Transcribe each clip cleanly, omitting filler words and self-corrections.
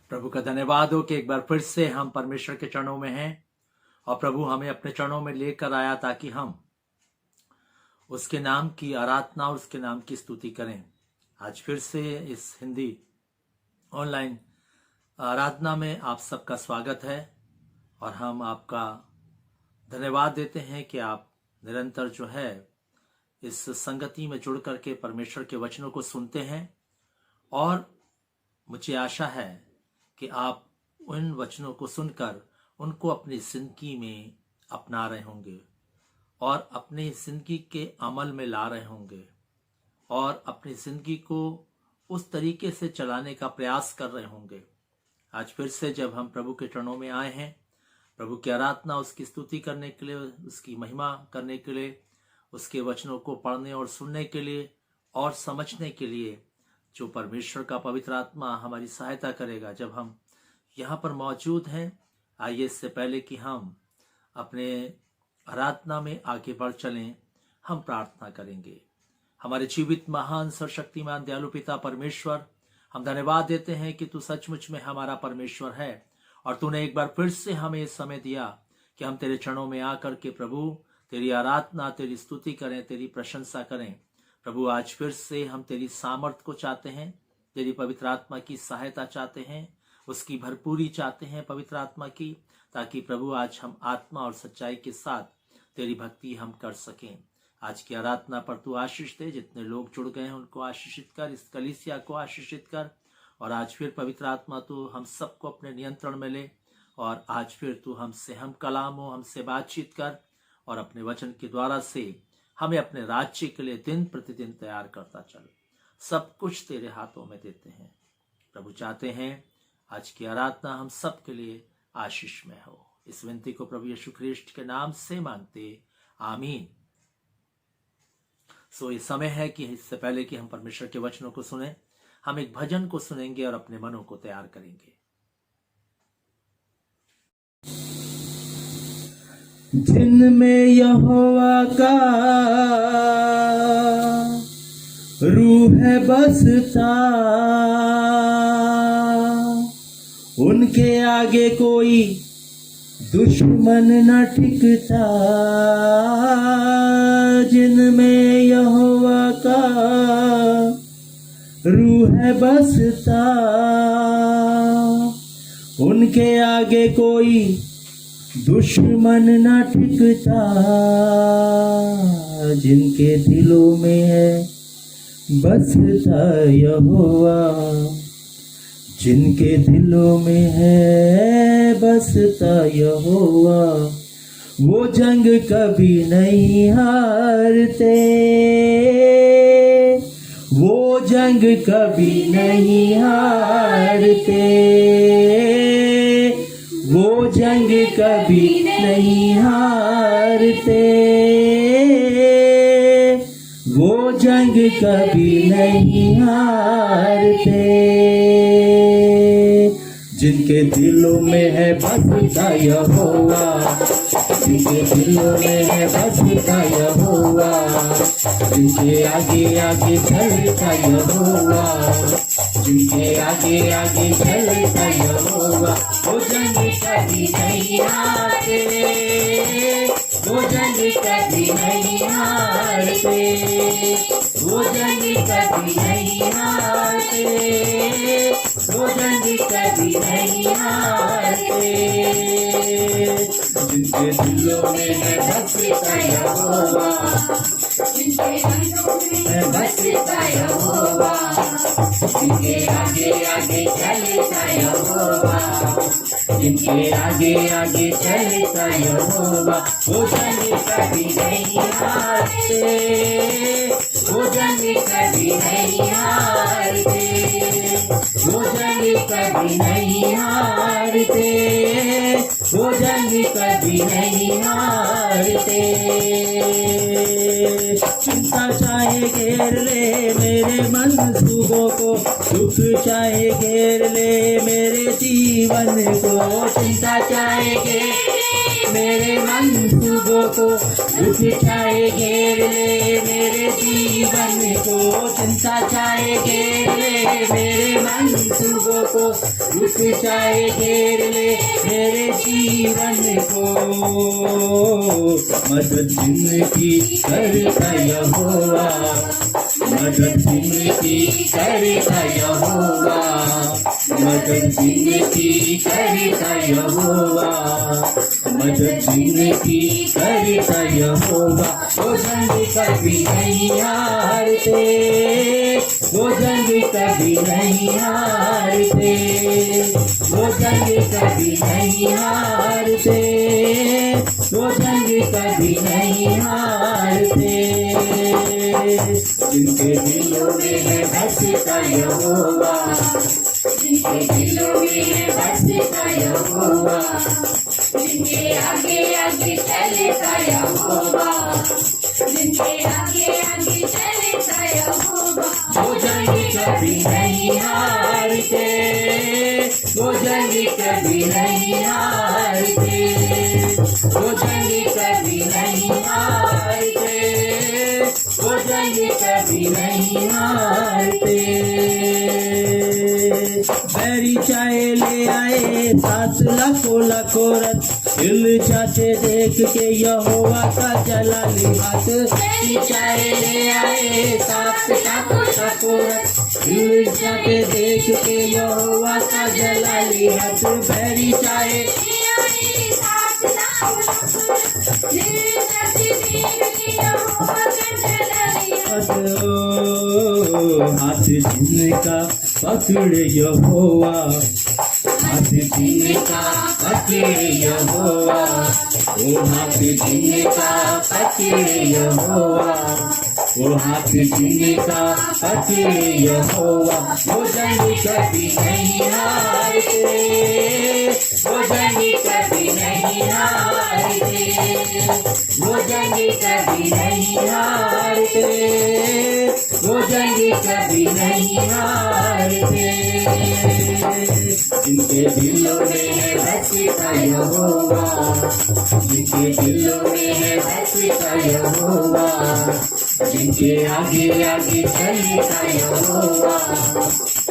प्रभु का धन्यवाद हो कि एक बार फिर से हम परमेश्वर के चरणों में हैं और प्रभु हमें अपने चरणों में लेकर आया ताकि हम उसके नाम की आराधना और उसके नाम की स्तुति करें। आज फिर से इस हिंदी ऑनलाइन आराधना में आप सबका स्वागत है और हम आपका धन्यवाद देते हैं कि आप निरंतर जो है इस संगति में जुड़ करके परमेश्वर के वचनों को सुनते हैं और मुझे आशा है कि आप उन वचनों को सुनकर उनको अपनी जिंदगी में अपना रहे होंगे और अपनी जिंदगी के अमल में ला रहे होंगे और अपनी जिंदगी को उस तरीके से चलाने का प्रयास कर रहे होंगे। आज फिर से जब हम प्रभु के चरणों में आए हैं, प्रभु की आराधना, उसकी स्तुति करने के लिए, उसकी महिमा करने के लिए, उसके वचनों को पढ़ने और सुनने के लिए और समझने के लिए, जो परमेश्वर का पवित्र आत्मा हमारी सहायता करेगा। जब हम यहाँ पर मौजूद हैं, आइए इससे पहले कि हम अपने आराधना में आगे बढ़ चलें, हम प्रार्थना करेंगे। हमारे जीवित महान सर्वशक्तिमान दयालु पिता परमेश्वर, हम धन्यवाद देते हैं कि तू सचमुच में हमारा परमेश्वर है और तूने एक बार फिर से हमें इस समय दिया कि हम तेरे चरणों में आकर के प्रभु तेरी आराधना, तेरी स्तुति करें, तेरी प्रशंसा करें। प्रभु आज फिर से हम तेरी सामर्थ को चाहते हैं, तेरी पवित्र आत्मा की सहायता चाहते हैं, उसकी भरपूरी चाहते हैं पवित्र आत्मा की, ताकि प्रभु आज हम आत्मा और सच्चाई के साथ तेरी भक्ति हम कर सकें। आज की आराधना पर तू आशीष दे। जितने लोग जुड़ गए हैं उनको आशीषित कर, इस कलीसिया को आशीषित कर। और आज फिर पवित्र आत्मा तू हम सबको अपने नियंत्रण में ले और आज फिर तू हम कलाम हो, हमसे बातचीत कर और अपने वचन के द्वारा से हमें अपने राज्य के लिए दिन प्रतिदिन तैयार करता चल। सब कुछ तेरे हाथों में देते हैं प्रभु। चाहते हैं आज की आराधना हम सब के लिए आशीषमय हो। इस विनती को प्रभु यीशु ख्रीष्ट के नाम से मांगते, आमीन। ये समय है कि इससे पहले कि हम परमेश्वर के वचनों को सुने, हम एक भजन को सुनेंगे और अपने मनों को तैयार करेंगे। जिनमें यहोवा का रूह है बसता, उनके आगे कोई दुश्मन न टिकता। जिनमें यहोवा का रूह है बसता, उनके आगे कोई दुश्मन न टिकता। जिनके दिलों में है बसता यहोवा, जिनके दिलों में है बसता यहोवा, वो जंग कभी नहीं हारते, वो जंग कभी नहीं हारते, वो जंग कभी नहीं हारते, वो जंग कभी नहीं हारते। जिनके दिलों में है बसता यहोवा, जिनके दिलों में है बसता यहोवा, जिनके आगे आगे चलता यहोवा, जिनके आगे आगे चलता यहोवा, वो जंग कभी नहीं हारते, वो जंग कभी नहीं हारते, वो जंग कभी नहीं हारते, वो जंग कभी नहीं हारते। जिनके दिलों में है बसता यहोवा, जिनके दिलों में है बसता यहोवा, जिनके आगे आगे चलता यहोवा, जिनके आगे आगे चलता यहोवा, वो जंग कभी नहीं हारते, वो जंग कभी नहीं हारते, वो जंग कभी नहीं हारते, वो जंग कभी नहीं हारते। चिंता चाहे घेर ले मेरे मंसूबों को, दुख चाहे घेर ले मेरे जीवन को, चिंता चाहे घेर मेरे मंसूबों को, दुख चाहे घेर ले मेरे जीवन को, चिंता चाहे घेर ले मेरे मंसूबों को, दुख चाहे घेर ले मेरे जीवन को। मदद जिंदगी करता यहोवा, मदद जिंदगी करता यहोवा, मदद जिंदगी करता यहोवा, मदद जिंदगी करता यहोवा, वो जंग कभी नहीं हारते, वो जंग कभी नहीं हारते, वो जंग कभी नहीं हारते, वो जंग कभी नहीं हारते। जिनके दिलों में है बसता यहोवा, जिनके दिलों में है बसता यहोवा, जिनके आगे आगे चलता यहोवा, जिनके आगे आगे चलता यहोवा, वो जंग कभी नहीं हारते, वो जंग कभी नहीं हारते, वो जंग कभी नहीं हारते, वो जंग कभी नहीं हारते। बैरी चाहे ले आए 7 लाखों लाखों रथ, हिल जाते देख के यहोवा का जलाली हाथ। बैरी चाहे ले आए 7 लाखों लाखों रथ, हिल जाते देख के यहोवा का जलाली हाथ। बैरी चाहे ले आए 7 लाखों लाखों रथ, हिल जाते देख के यहोवा हाथ जिनका पकड़े यहोवा, हाथ जिनका पकड़े यहोवा, ओ हाथ जिनका पकड़े यहोवा, ओ हाथ जिनका पकड़े यहोवा, वो जंग कभी नहीं हारते, वो जंग कभी नहीं हारते, वो जंग कभी नहीं हारते, वो जंग कभी नहीं हारते। जिनके दिलों में है बस का यहोवा, जिनके दिलों में है बस का यहोवा, जिनके आगे आगे चलता यहोवा,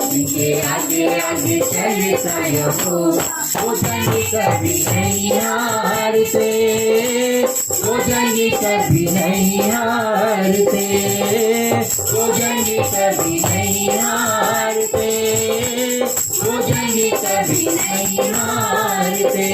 जिनके आगे आगे चलता यहोवा, वो जंग कभी नहीं हारते, वो जंग कभी नहीं हारते, वो जंग कभी नहीं हारते, वो जंग कभी नहीं हारते।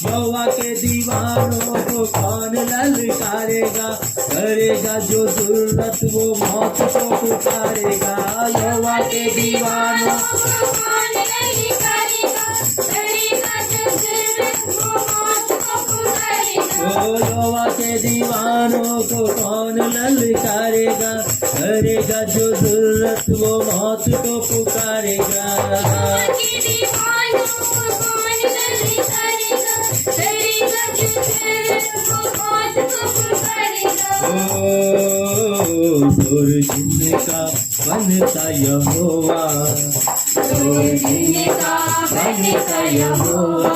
यहोवा के दीवानों को कौन ललकारेगा, करेगा जो जरूरत वो मौत को पुकारेगा। यहोवा के दीवानों को कौन ललकारेगा, करेगा जो जरूरत वो मौत को पुकारेगा। ओ यहोवा के दीवानों को कौन ललकारेगा, करेगा जो जरूरत वो मौत को पुकारेगा। जोर जिनका बनता यहोवा, जोर जिनका बनता यहोवा,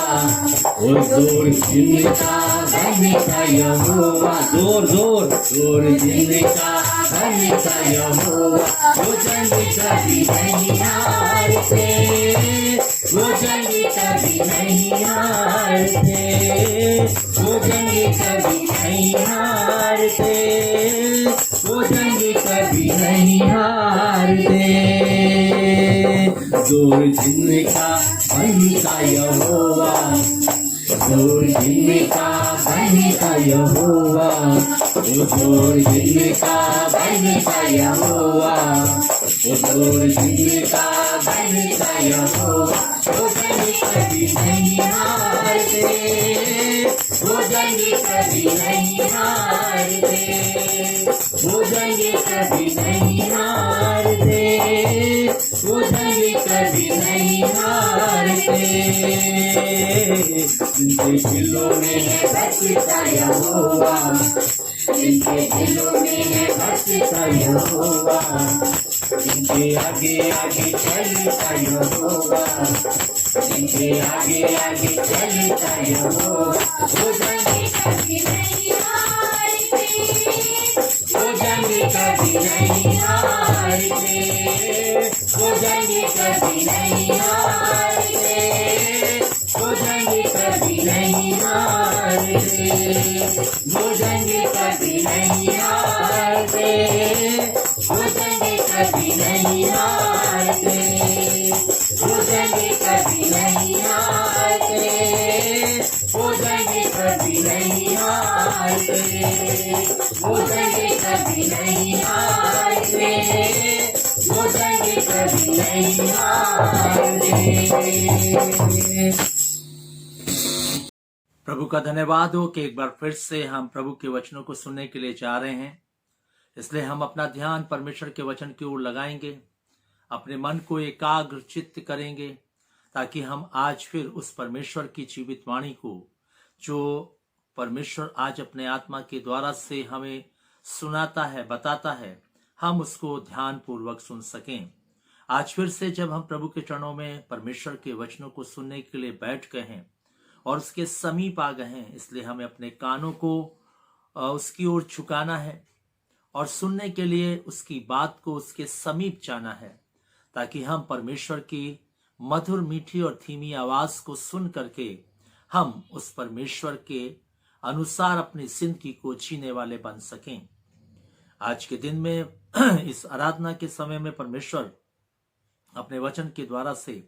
ओ जोर जिनका बनता यहोवा, जोर जोर जोर जिनका बनता यहोवा, वो जंग कभी नहीं हारते, वो जंग कभी नहीं हारते, वो जंग कभी नहीं हारते, वो जंग कभी नहीं हारते। जोर जिनका बनता यहोवा, जोर जिनका बनता यहोवा, ओ जोर जिनका बनता यहोवा, ओ जोर जिनका बनता यहोवा, वो जंग कभी नहीं हारते, वो जंग कभी नहीं हारते, वो जंग कभी नहीं हारते, वो जंग कभी नहीं हारते। जिनके दिलों में है बसता यहोवा, जिनके दिलों में है बसता यहोवा, जिनके आगे आगे चलता यहोवा, जिनके आगे आगे चलता यहोवा, वो जंग कभी नहीं हारते, वो जंग कभी नहीं हारते, वो जंग कभी नहीं हारते, वो जंग कभी नहीं हारते, वो जंग कभी नहीं हारते, वो जंग कभी नहीं हारते, वो जंग कभी नहीं हारते, वो जंग कभी नहीं हारते, वो जंग कभी नहीं हारते, वो जंग कभी नहीं हारते। प्रभु का धन्यवाद हो कि एक बार फिर से हम प्रभु के वचनों को सुनने के लिए जा रहे हैं। इसलिए हम अपना ध्यान परमेश्वर के वचन की ओर लगाएंगे, अपने मन को एकाग्र चित्त करेंगे, ताकि हम आज फिर उस परमेश्वर की जीवित वाणी को, जो परमेश्वर आज अपने आत्मा के द्वारा से हमें सुनाता है, बताता है, हम उसको ध्यान पूर्वक सुन सकें। आज फिर से जब हम प्रभु के चरणों में परमेश्वर के वचनों को सुनने के लिए बैठ गए हैं और उसके समीप आ गए हैं, इसलिए हमें अपने कानों को उसकी ओर झुकाना है और सुनने के लिए उसकी बात को उसके समीप जाना है, ताकि हम परमेश्वर की मधुर मीठी और धीमी आवाज को सुन करके हम उस परमेश्वर के अनुसार अपनी जिंदगी को जीने वाले बन सकें। आज के दिन में इस आराधना के समय में परमेश्वर अपने वचन के द्वारा से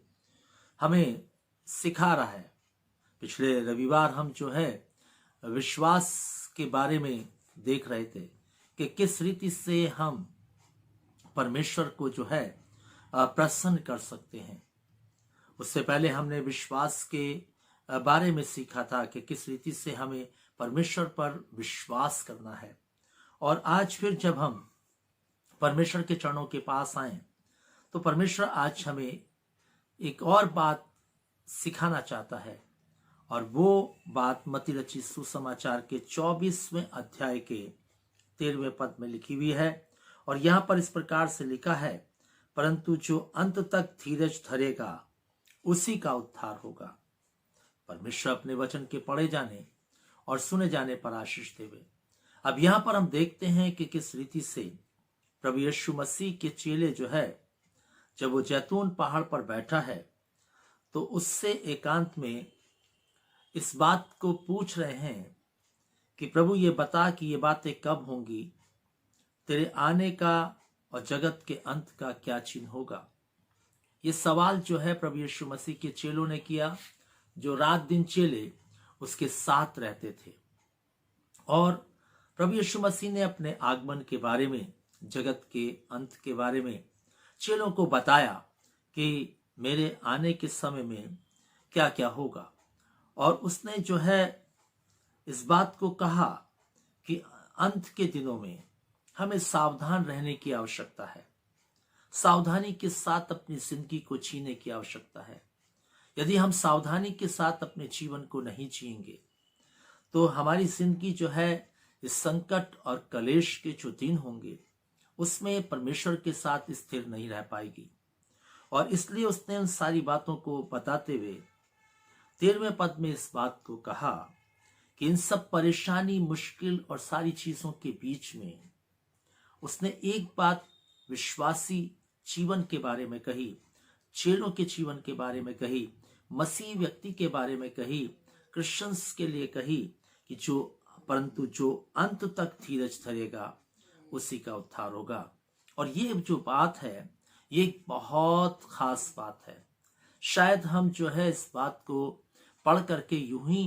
हमें सिखा रहा है। पिछले रविवार हम जो है विश्वास के बारे में देख रहे थे कि किस रीति से हम परमेश्वर को जो है प्रसन्न कर सकते हैं। उससे पहले हमने विश्वास के बारे में सीखा था कि किस रीति से हमें परमेश्वर पर विश्वास करना है। और आज फिर जब हम परमेश्वर के चरणों के पास आए तो परमेश्वर आज हमें एक और बात सिखाना चाहता है, और वो बात मत्ती रचित सुसमाचार के 24वें अध्याय के 13वें पद में लिखी हुई है। और यहाँ पर इस प्रकार से लिखा है, परंतु जो अंत तक धीरज धरेगा उसी का उद्धार होगा। परमेश्वर अपने वचन के पढ़े जाने और सुने जाने पर आशीष देवे। अब यहाँ पर हम देखते हैं कि किस रीति से प्रभु यीशु मसीह के चेले जो है, जब वो जैतून पहाड़ पर बैठा है तो उससे एकांत में इस बात को पूछ रहे हैं कि प्रभु ये बता कि ये बातें कब होंगी, तेरे आने का और जगत के अंत का क्या चिन्ह होगा। ये सवाल जो है प्रभु यीशु मसीह के चेलों ने किया, जो रात दिन चेले उसके साथ रहते थे। और प्रभु यीशु मसीह ने अपने आगमन के बारे में, जगत के अंत के बारे में चेलों को बताया कि मेरे आने के समय में क्या क्या होगा। और उसने जो है इस बात को कहा कि अंत के दिनों में हमें सावधान रहने की आवश्यकता है, सावधानी के साथ अपनी जिंदगी को जीने की आवश्यकता है। यदि हम सावधानी के साथ अपने जीवन को नहीं जिएंगे तो हमारी जिंदगी जो है इस संकट और कलेश के जो दिन होंगे उसमें परमेश्वर के साथ स्थिर नहीं रह पाएगी। और इसलिए उसने उन सारी बातों को बताते हुए 13वें पद में इस बात को कहा कि इन सब परेशानी, मुश्किल और सारी चीजों के बीच में उसने एक बात विश्वासी जीवन के बारे में कही, चेलों के जीवन के बारे में कही, मसीह व्यक्ति के बारे में कही, क्रिश्चियंस के लिए कही कि परंतु जो अंत तक धीरज धरेगा उसी का उद्धार होगा। और ये जो बात है ये एक बहुत खास बात है। शायद हम जो है इस बात को पढ़ करके यूं ही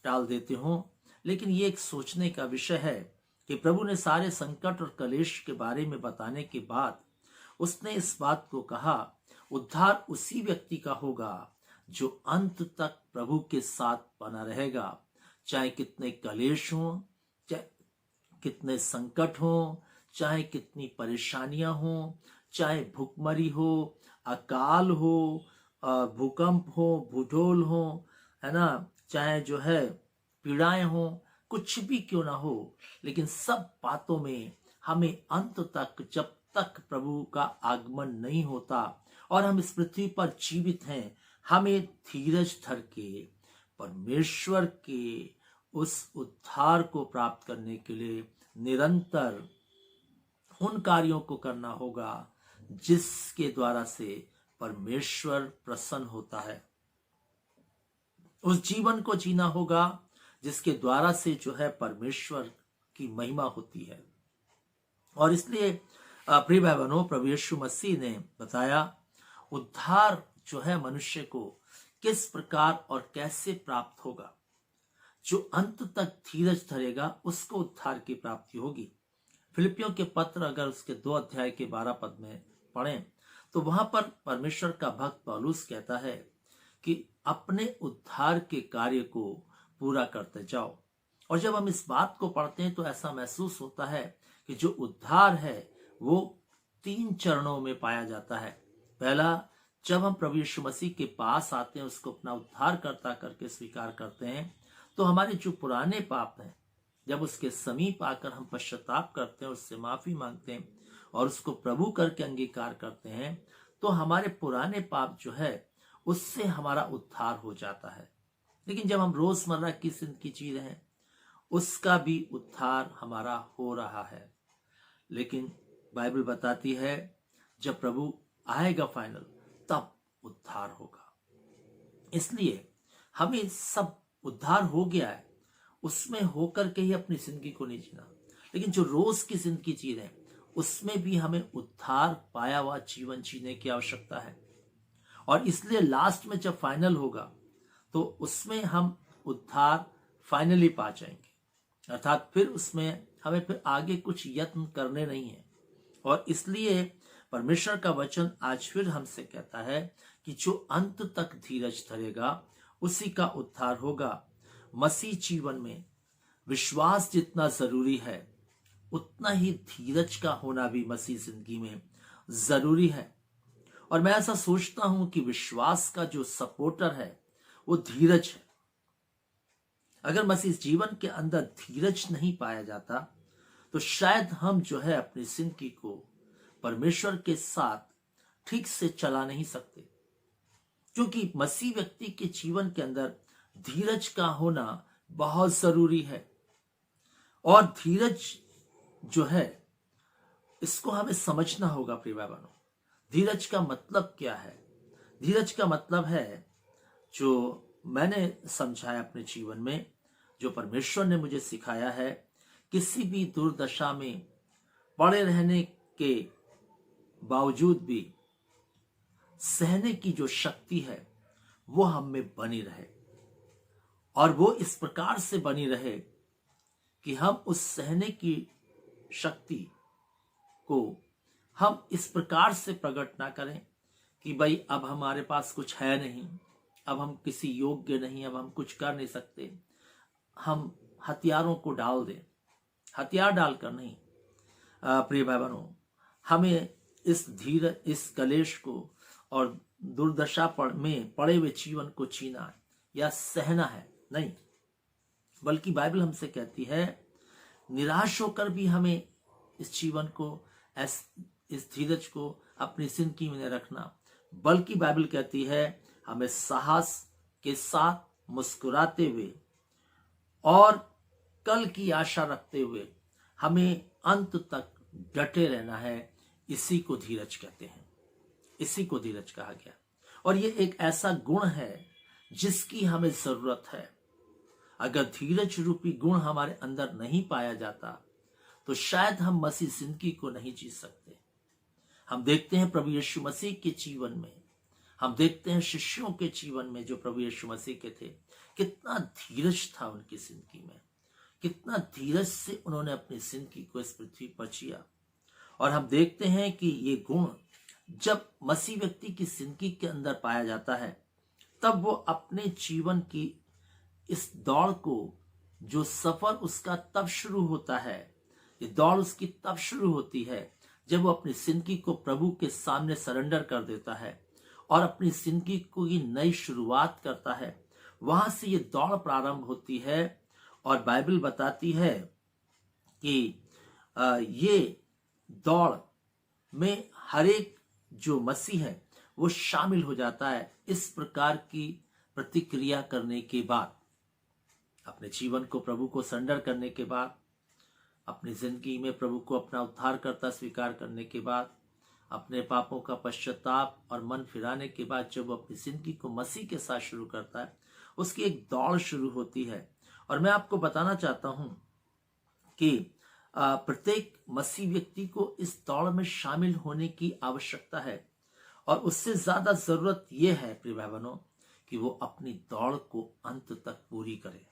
टाल देते हों, लेकिन ये एक सोचने का विषय है कि प्रभु ने सारे संकट और कलेश के बारे में बताने के बाद उसने इस बात को कहा, उद्धार उसी व्यक्ति का होगा जो अंत तक प्रभु के साथ बना रहेगा। चाहे कितने कलेश हों, चाहे कितने संकट हों, चाहे कितनी परेशानियां हों, चाहे भूखमरी हो, अकाल हो, भूकंप हो, भूडोल हो, है ना, चाहे जो है पीड़ाएं हो, कुछ भी क्यों ना हो, लेकिन सब बातों में हमें अंत तक, जब तक प्रभु का आगमन नहीं होता और हम इस पृथ्वी पर जीवित हैं, हमें धीरज धर के परमेश्वर के उस उद्धार को प्राप्त करने के लिए निरंतर उन कार्यों को करना होगा जिसके द्वारा से परमेश्वर प्रसन्न होता है। उस जीवन को जीना होगा जिसके द्वारा से जो है परमेश्वर की महिमा होती है। और इसलिए प्रिय भाई बहनों, प्रभु यीशु मसीह ने बताया उद्धार जो है मनुष्य को किस प्रकार और कैसे प्राप्त होगा। जो अंत तक धीरज धरेगा उसको उद्धार की प्राप्ति होगी। फिलिपियों के पत्र अगर उसके 2 अध्याय के 12 पद में पढ़ें तो वहां पर परमेश्वर का भक्त पौलुस कहता है कि अपने उद्धार के कार्य को पूरा करते जाओ। और जब हम इस बात को पढ़ते हैं तो ऐसा महसूस होता है कि जो उद्धार है वो 3 चरणों में पाया जाता है। पहला, जब हम प्रभु यीशु मसीह के पास आते हैं, उसको अपना उद्धारकर्ता करके स्वीकार करते हैं, तो हमारे जो पुराने पाप हैं, जब उसके समीप आकर हम पश्चाताप करते हैं, उससे माफी मांगते हैं और उसको प्रभु करके अंगीकार करते हैं, तो हमारे पुराने पाप जो है उससे हमारा उद्धार हो जाता है। लेकिन जब हम रोजमर्रा की जिंदगी जी रहे हैं उसका भी उद्धार हमारा हो रहा है। लेकिन बाइबल बताती है जब प्रभु आएगा फाइनल, तब उद्धार होगा। इसलिए हमें सब उद्धार हो गया है, उसमें होकर के ही अपनी जिंदगी को नहीं जीना, लेकिन जो रोज की जिंदगी जी रहे हैं उसमें भी हमें उद्धार पाया हुआ जीवन जीने की आवश्यकता है। और इसलिए लास्ट में जब फाइनल होगा तो उसमें हम उद्धार फाइनली पा जाएंगे, अर्थात फिर उसमें हमें फिर आगे कुछ यत्न करने नहीं है। और इसलिए परमेश्वर का वचन आज फिर हमसे कहता है कि जो अंत तक धीरज धरेगा उसी का उद्धार होगा। मसीह जीवन में विश्वास जितना जरूरी है उतना ही धीरज का होना भी मसीह जिंदगी में जरूरी है। और मैं ऐसा सोचता हूं कि विश्वास का जो सपोर्टर है वो धीरज है। अगर मसीह जीवन के अंदर धीरज नहीं पाया जाता तो शायद हम जो है अपनी जिंदगी को परमेश्वर के साथ ठीक से चला नहीं सकते, क्योंकि मसीह व्यक्ति के जीवन के अंदर धीरज का होना बहुत जरूरी है। और धीरज जो है इसको हमें समझना होगा प्रिय भाई बहनों। धीरज का मतलब क्या है? धीरज का मतलब है, जो मैंने समझाया अपने जीवन में, जो परमेश्वर ने मुझे सिखाया है, किसी भी दुर्दशा में पड़े रहने के बावजूद भी सहने की जो शक्ति है वो हम में बनी रहे। और वो इस प्रकार से बनी रहे कि हम उस सहने की शक्ति को हम इस प्रकार से प्रकट ना करें कि भाई अब हमारे पास कुछ है नहीं, अब हम किसी योग्य नहीं, अब हम कुछ कर नहीं सकते, हम हथियारों को डाल दें। हथियार डालकर नहीं प्रिय भाई बहनों, हमें इस कलेश को और दुर्दशा में पड़े हुए जीवन को जीना है या सहना है नहीं, बल्कि बाइबल हमसे कहती है निराश होकर भी हमें इस जीवन को, इस धीरज को अपनी जिंदगी में रखना, बल्कि बाइबल कहती है हमें साहस के साथ मुस्कुराते हुए और कल की आशा रखते हुए हमें अंत तक डटे रहना है। इसी को धीरज कहते हैं, इसी को धीरज कहा गया। और ये एक ऐसा गुण है जिसकी हमें जरूरत है। अगर धीरज रूपी गुण हमारे अंदर नहीं पाया जाता तो शायद हम मसीह जिंदगी को नहीं जी सकते। हम देखते हैं प्रभु यीशु मसीह के जीवन में, हम देखते हैं शिष्यों के जीवन में जो प्रभु यीशु मसीह के थे, कितना धीरज था उनकी जिंदगी में, कितना धीरज से उन्होंने अपनी जिंदगी को इस पृथ्वी पर जिया। और हम देखते हैं कि ये गुण जब मसीह व्यक्ति की जिंदगी के अंदर पाया जाता है तब वो अपने जीवन की इस दौड़ को, जो सफर उसका तब शुरू होता है, ये दौड़ उसकी तब शुरू होती है जब वो अपनी जिंदगी को प्रभु के सामने सरेंडर कर देता है और अपनी जिंदगी को ये नई शुरुआत करता है। वहां से ये दौड़ प्रारंभ होती है। और बाइबल बताती है कि ये दौड़ में हर एक जो मसीह है वो शामिल हो जाता है इस प्रकार की प्रतिक्रिया करने के बाद, अपने जीवन को प्रभु को सरेंडर करने के बाद, अपनी जिंदगी में प्रभु को अपना उद्धारकर्ता स्वीकार करने के बाद, अपने पापों का पश्चाताप और मन फिराने के बाद जब वो अपनी जिंदगी को मसीह के साथ शुरू करता है, उसकी एक दौड़ शुरू होती है। और मैं आपको बताना चाहता हूं कि प्रत्येक मसीह व्यक्ति को इस दौड़ में शामिल होने की आवश्यकता है। और उससे ज्यादा जरूरत यह है प्रिय भाई बहनों कि वो अपनी दौड़ को अंत तक पूरी करे।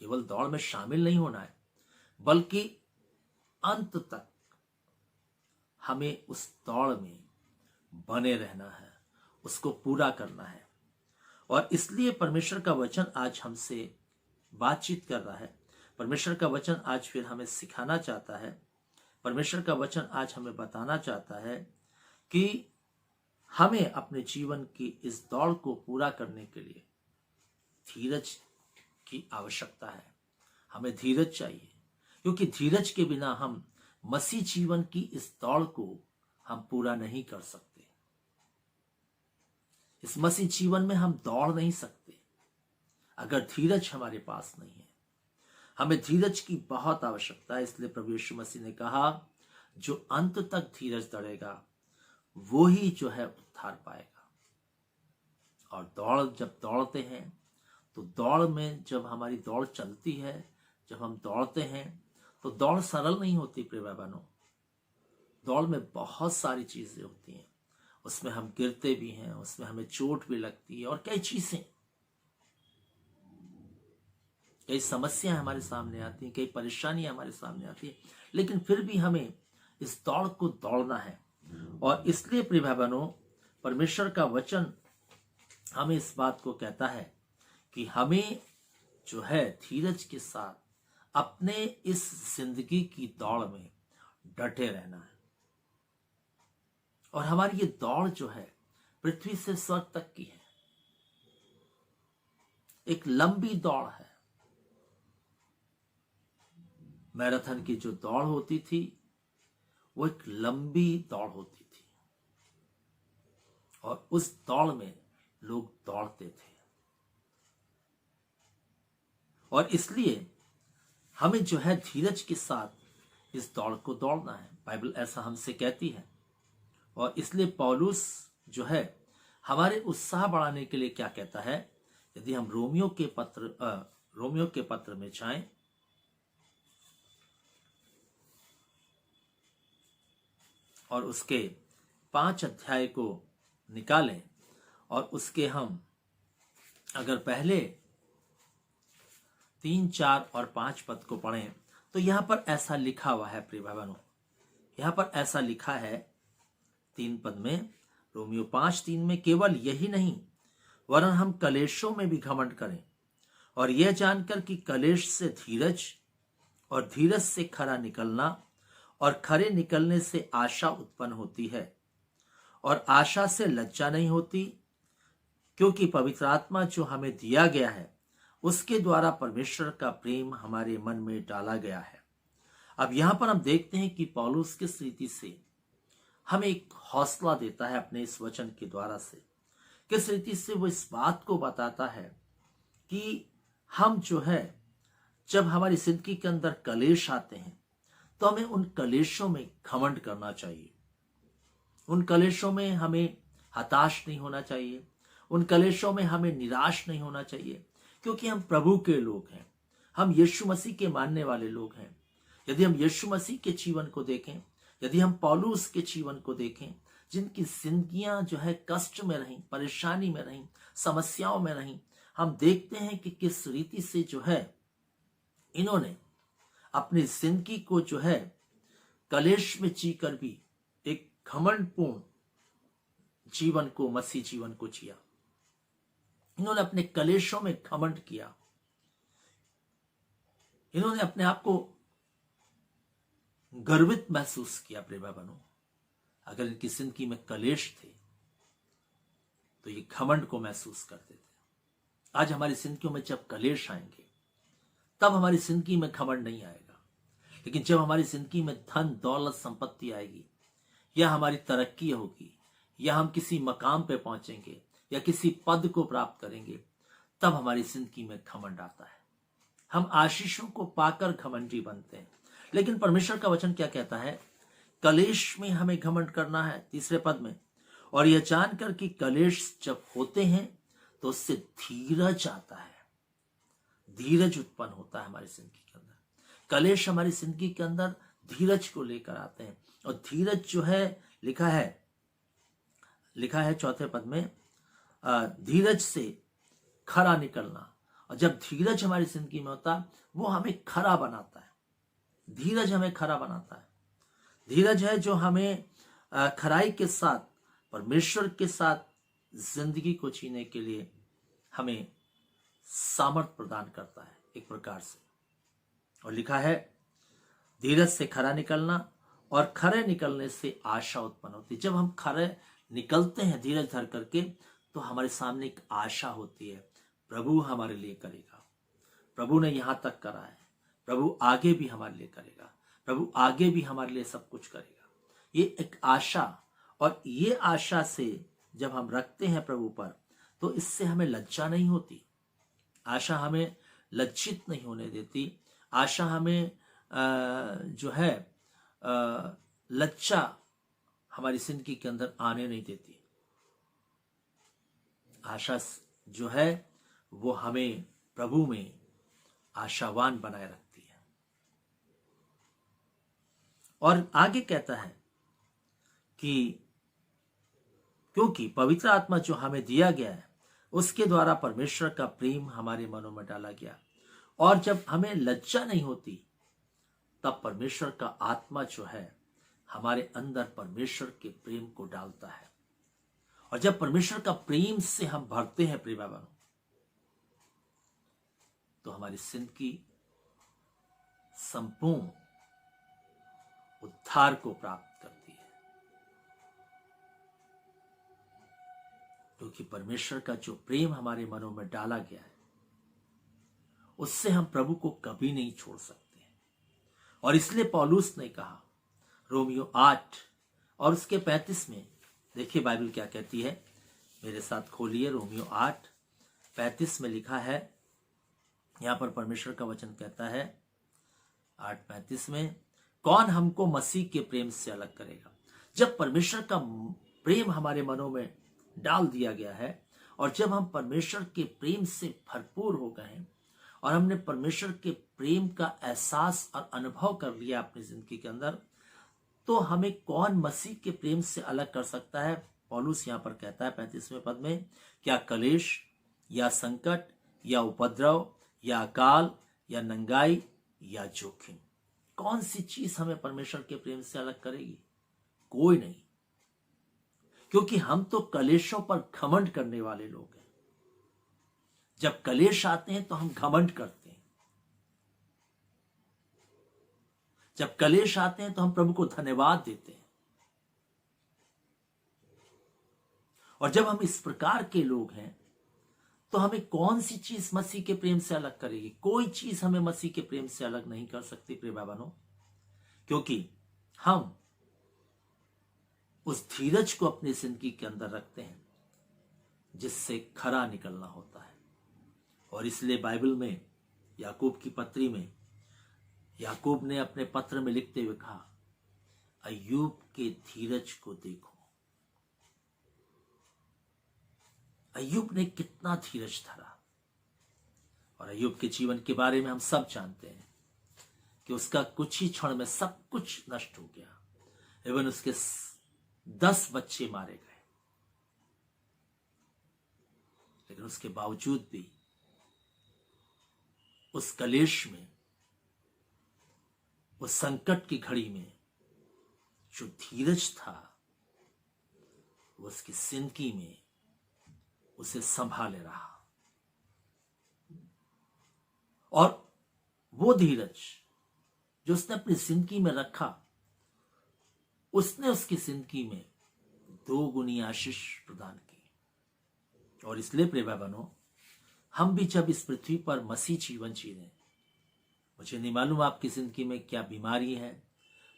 केवल दौड़ में शामिल नहीं होना है, बल्कि अंत तक हमें उस दौड़ में बने रहना है, उसको पूरा करना है। और इसलिए परमेश्वर का वचन आज हमसे बातचीत कर रहा है। परमेश्वर का वचन आज फिर हमें सिखाना चाहता है। परमेश्वर का वचन आज हमें बताना चाहता है कि हमें अपने जीवन की इस दौड़ को पूरा करने के लिए धीरज की आवश्यकता है। हमें धीरज चाहिए, क्योंकि धीरज के बिना हम मसीह जीवन की इस दौड़ को हम पूरा नहीं कर सकते। इस मसीह जीवन में हम दौड़ नहीं सकते अगर धीरज हमारे पास नहीं है। हमें धीरज की बहुत आवश्यकता है। इसलिए प्रभु यीशु मसीह ने कहा, जो अंत तक धीरज धरेगा वो ही जो है उद्धार पाएगा। और दौड़ जब दौड़ते हैं तो दौड़ में जब हमारी दौड़ चलती है, जब हम दौड़ते हैं तो दौड़ सरल नहीं होती प्रिय भाई बहनों। दौड़ में बहुत सारी चीजें होती हैं, उसमें हम गिरते भी हैं, उसमें हमें चोट भी लगती है और कई चीजें। कई समस्याएं हमारे सामने आती हैं, कई परेशानियां हमारे सामने आती हैं, लेकिन फिर भी हमें इस दौड़ को दौड़ना है। और इसलिए प्रिय भाई बहनों, परमेश्वर का वचन हमें इस बात को कहता है कि हमें जो है धीरज के साथ अपने इस जिंदगी की दौड़ में डटे रहना है। और हमारी ये दौड़ जो है पृथ्वी से स्वर्ग तक की है, एक लंबी दौड़ है। मैराथन की जो दौड़ होती थी वो एक लंबी दौड़ होती थी, और उस दौड़ में लोग दौड़ते थे। और इसलिए हमें जो है धीरज के साथ इस दौड़ को दौड़ना है। बाइबल ऐसा हमसे कहती है। और इसलिए पौलुस जो है हमारे उत्साह बढ़ाने के लिए क्या कहता है, यदि हम रोमियो के पत्र में जाएं, और उसके 5 अध्याय को निकालें, और उसके हम अगर पहले 3, 4 और 5 पद को पढ़ें, तो यहां पर ऐसा लिखा हुआ है प्रिय भाई बहनों, यहां पर ऐसा लिखा है 3 पद में, रोमियो 5:3 में, केवल यही नहीं वरन हम कलेशों में भी घमंड करें, और यह जानकर कि कलेश से धीरज, और धीरज से खरा निकलना, और खरे निकलने से आशा उत्पन्न होती है, और आशा से लज्जा नहीं होती, क्योंकि पवित्र आत्मा जो हमें दिया गया है उसके द्वारा परमेश्वर का प्रेम हमारे मन में डाला गया है। अब यहां पर हम देखते हैं कि पौलुस किस रीति से हमें एक हौसला देता है अपने इस वचन के द्वारा से, किस रीति से वो इस बात को बताता है कि हम जो है जब हमारी जिंदगी के अंदर कलेश आते हैं तो हमें उन कलेशों में घमंड करना चाहिए, उन कलेशों में हमें हताश नहीं होना चाहिए, उन कलेशों में हमें निराश नहीं होना चाहिए, क्योंकि हम प्रभु के लोग हैं, हम यीशु मसीह के मानने वाले लोग हैं। यदि हम यीशु मसीह के जीवन को देखें, यदि हम पौलुस के जीवन को देखें, जिनकी जिंदगियां जो है कष्ट में रहीं, परेशानी में रहीं, समस्याओं में रहीं, हम देखते हैं कि किस रीति से जो है इन्होंने अपनी जिंदगी को जो है कलेश में जीकर भी एक घमंडपूर्ण जीवन को, मसीह जीवन को जिया। इन्होंने अपने कलेशों में घमंड किया, इन्होंने अपने आप को गर्वित महसूस किया। प्रिय भाई बहनों, अगर इनकी जिंदगी में कलेश थे तो ये घमंड को महसूस करते थे। आज हमारी जिंदगियों में जब कलेश आएंगे तब हमारी जिंदगी में घमंड नहीं आएगा, लेकिन जब हमारी जिंदगी में धन दौलत संपत्ति आएगी, या हमारी तरक्की होगी, या हम किसी मकाम पे पहुंचेंगे, या किसी पद को प्राप्त करेंगे, तब हमारी जिंदगी में घमंड आता है। हम आशीषों को पाकर घमंडी बनते हैं। लेकिन परमेश्वर का वचन क्या कहता है, कलेश में हमें घमंड करना है। 3 पद में, और यह जानकर कि कलेश जब होते हैं तो उससे धीरज आता है, धीरज उत्पन्न होता है हमारी जिंदगी के अंदर। कलेश हमारी जिंदगी के अंदर धीरज को लेकर आते हैं, और धीरज जो है लिखा है 4 पद में, धीरज से खरा निकलना। और जब धीरज हमारी जिंदगी में होता है वो हमें खरा बनाता है, धीरज हमें खरा बनाता है। धीरज है जो हमें खराई के साथ, परमेश्वर के साथ जिंदगी को जीने के लिए हमें सामर्थ प्रदान करता है एक प्रकार से। और लिखा है धीरज से खरा निकलना, और खरे निकलने से आशा उत्पन्न होती है। जब हम खरे निकलते हैं धीरज धर करके, तो हमारे सामने एक आशा होती है, प्रभु हमारे लिए करेगा, प्रभु ने यहां तक करा है, प्रभु आगे भी हमारे लिए करेगा, प्रभु आगे भी हमारे लिए सब कुछ करेगा। ये एक आशा, और ये आशा से जब हम रखते हैं प्रभु पर, तो इससे हमें लज्जा नहीं होती। आशा हमें लज्जित नहीं होने देती। आशा हमें जो है लज्जा हमारी जिंदगी के अंदर आने नहीं देती। आशा जो है वो हमें प्रभु में आशावान बनाए रखती है। और आगे कहता है कि क्योंकि पवित्र आत्मा जो हमें दिया गया है उसके द्वारा परमेश्वर का प्रेम हमारे मनों में डाला गया, और जब हमें लज्जा नहीं होती, तब परमेश्वर का आत्मा जो है हमारे अंदर परमेश्वर के प्रेम को डालता है। और जब परमेश्वर का प्रेम से हम भरते हैं प्रिय भाई बहनों, तो हमारी जिंदगी संपूर्ण उद्धार को प्राप्त करती है, क्योंकि परमेश्वर का जो प्रेम हमारे मनों में डाला गया है, उससे हम प्रभु को कभी नहीं छोड़ सकते। और इसलिए पौलुस ने कहा रोमियो 8 और उसके 35 में, देखिए बाइबल क्या कहती है, मेरे साथ खोलिए। रोमियो 8:35 में लिखा है, यहां पर परमेश्वर का वचन कहता है 8:35 में, कौन हमको मसीह के प्रेम से अलग करेगा। जब परमेश्वर का प्रेम हमारे मनों में डाल दिया गया है और जब हम परमेश्वर के प्रेम से भरपूर हो गए हैं और हमने परमेश्वर के प्रेम का एहसास और अनुभव कर लिया अपनी जिंदगी के अंदर, तो हमें कौन मसीह के प्रेम से अलग कर सकता है। पौलुस यहां पर कहता है 35वें पद में, क्या कलेश या संकट या उपद्रव या अकाल या नंगाई या जोखिम, कौन सी चीज हमें परमेश्वर के प्रेम से अलग करेगी? कोई नहीं, क्योंकि हम तो कलेशों पर घमंड करने वाले लोग हैं। जब कलेश आते हैं तो हम घमंड करते हैं, जब कलेश आते हैं तो हम प्रभु को धन्यवाद देते हैं। और जब हम इस प्रकार के लोग हैं तो हमें कौन सी चीज मसीह के प्रेम से अलग करेगी? कोई चीज हमें मसीह के प्रेम से अलग नहीं कर सकती प्रिय भाई बहनों, क्योंकि हम उस धीरज को अपनी जिंदगी के अंदर रखते हैं जिससे खरा निकलना होता है। और इसलिए बाइबल में याकूब की पत्री में याकूब ने अपने पत्र में लिखते हुए कहा, अय्यूब के धीरज को देखो। अय्यूब ने कितना धीरज धरा। और अय्यूब के जीवन के बारे में हम सब जानते हैं कि उसका कुछ ही क्षण में सब कुछ नष्ट हो गया। एवं उसके 10 बच्चे मारे गए, लेकिन उसके बावजूद भी उस कलेश में, उस संकट की घड़ी में जो धीरज था, वो उसकी जिंदगी में उसे संभाले रहा। और वो धीरज जो उसने अपनी जिंदगी में रखा, उसने उसकी जिंदगी में 2 गुनी आशीष प्रदान की। और इसलिए प्रिय भाई बहनों, हम भी जब इस पृथ्वी पर मसीह जीवन जी रहे हैं, मुझे नहीं मालूम आपकी जिंदगी में क्या बीमारी है,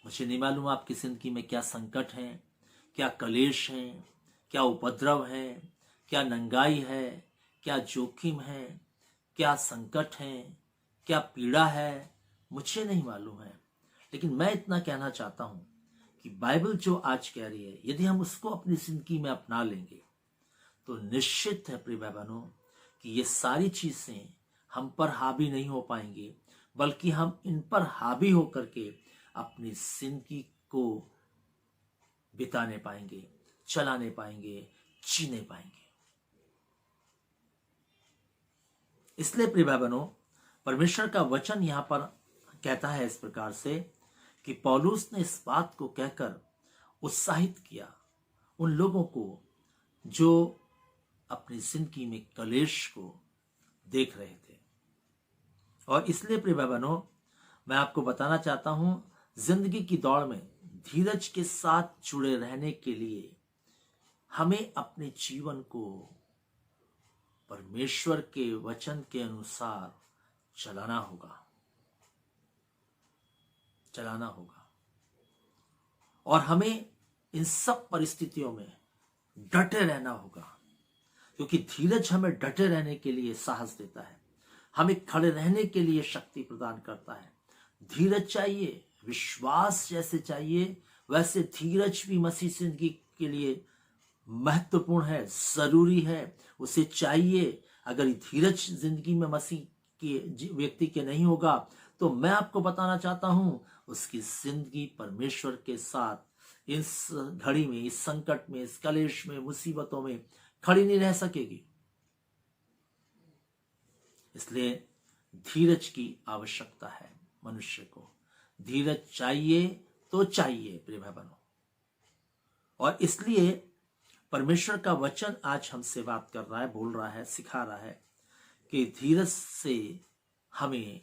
मुझे नहीं मालूम आपकी जिंदगी में क्या संकट है, क्या कलेश है, क्या उपद्रव है, क्या नंगाई है, क्या जोखिम है, क्या संकट है, क्या पीड़ा है, मुझे नहीं मालूम है। लेकिन मैं इतना कहना चाहता हूं कि बाइबल जो आज कह रही है, यदि हम उसको अपनी जिंदगी में अपना लेंगे तो निश्चित है प्रिय भाई बहनों कि ये सारी चीजें हम पर हावी नहीं हो पाएंगी, बल्कि हम इन पर हावी होकर के अपनी जिंदगी को बिताने पाएंगे, चलाने पाएंगे, जीने पाएंगे। इसलिए प्रिय भाई बहनों, परमेश्वर का वचन यहां पर कहता है इस प्रकार से कि पौलुस ने इस बात को कहकर उत्साहित किया उन लोगों को जो अपनी जिंदगी में कलेश को देख रहे थे। और इसलिए प्रिय भाई बहनों, मैं आपको बताना चाहता हूं, जिंदगी की दौड़ में धीरज के साथ जुड़े रहने के लिए हमें अपने जीवन को परमेश्वर के वचन के अनुसार चलाना होगा। और हमें इन सब परिस्थितियों में डटे रहना होगा, क्योंकि धीरज हमें डटे रहने के लिए साहस देता है, हमें खड़े रहने के लिए शक्ति प्रदान करता है। धीरज चाहिए, विश्वास जैसे चाहिए वैसे धीरज भी मसीह जिंदगी के लिए महत्वपूर्ण है, जरूरी है, उसे चाहिए। अगर धीरज जिंदगी में मसीह के व्यक्ति के नहीं होगा तो मैं आपको बताना चाहता हूं, उसकी जिंदगी परमेश्वर के साथ इस घड़ी में, इस संकट में, इस कलेश में, मुसीबतों में खड़ी नहीं रह सकेगी। इसलिए धीरज की आवश्यकता है। मनुष्य को धीरज चाहिए तो चाहिए प्रिय भाई बहनों। और इसलिए परमेश्वर का वचन आज हमसे बात कर रहा है, बोल रहा है, सिखा रहा है कि धीरज से हमें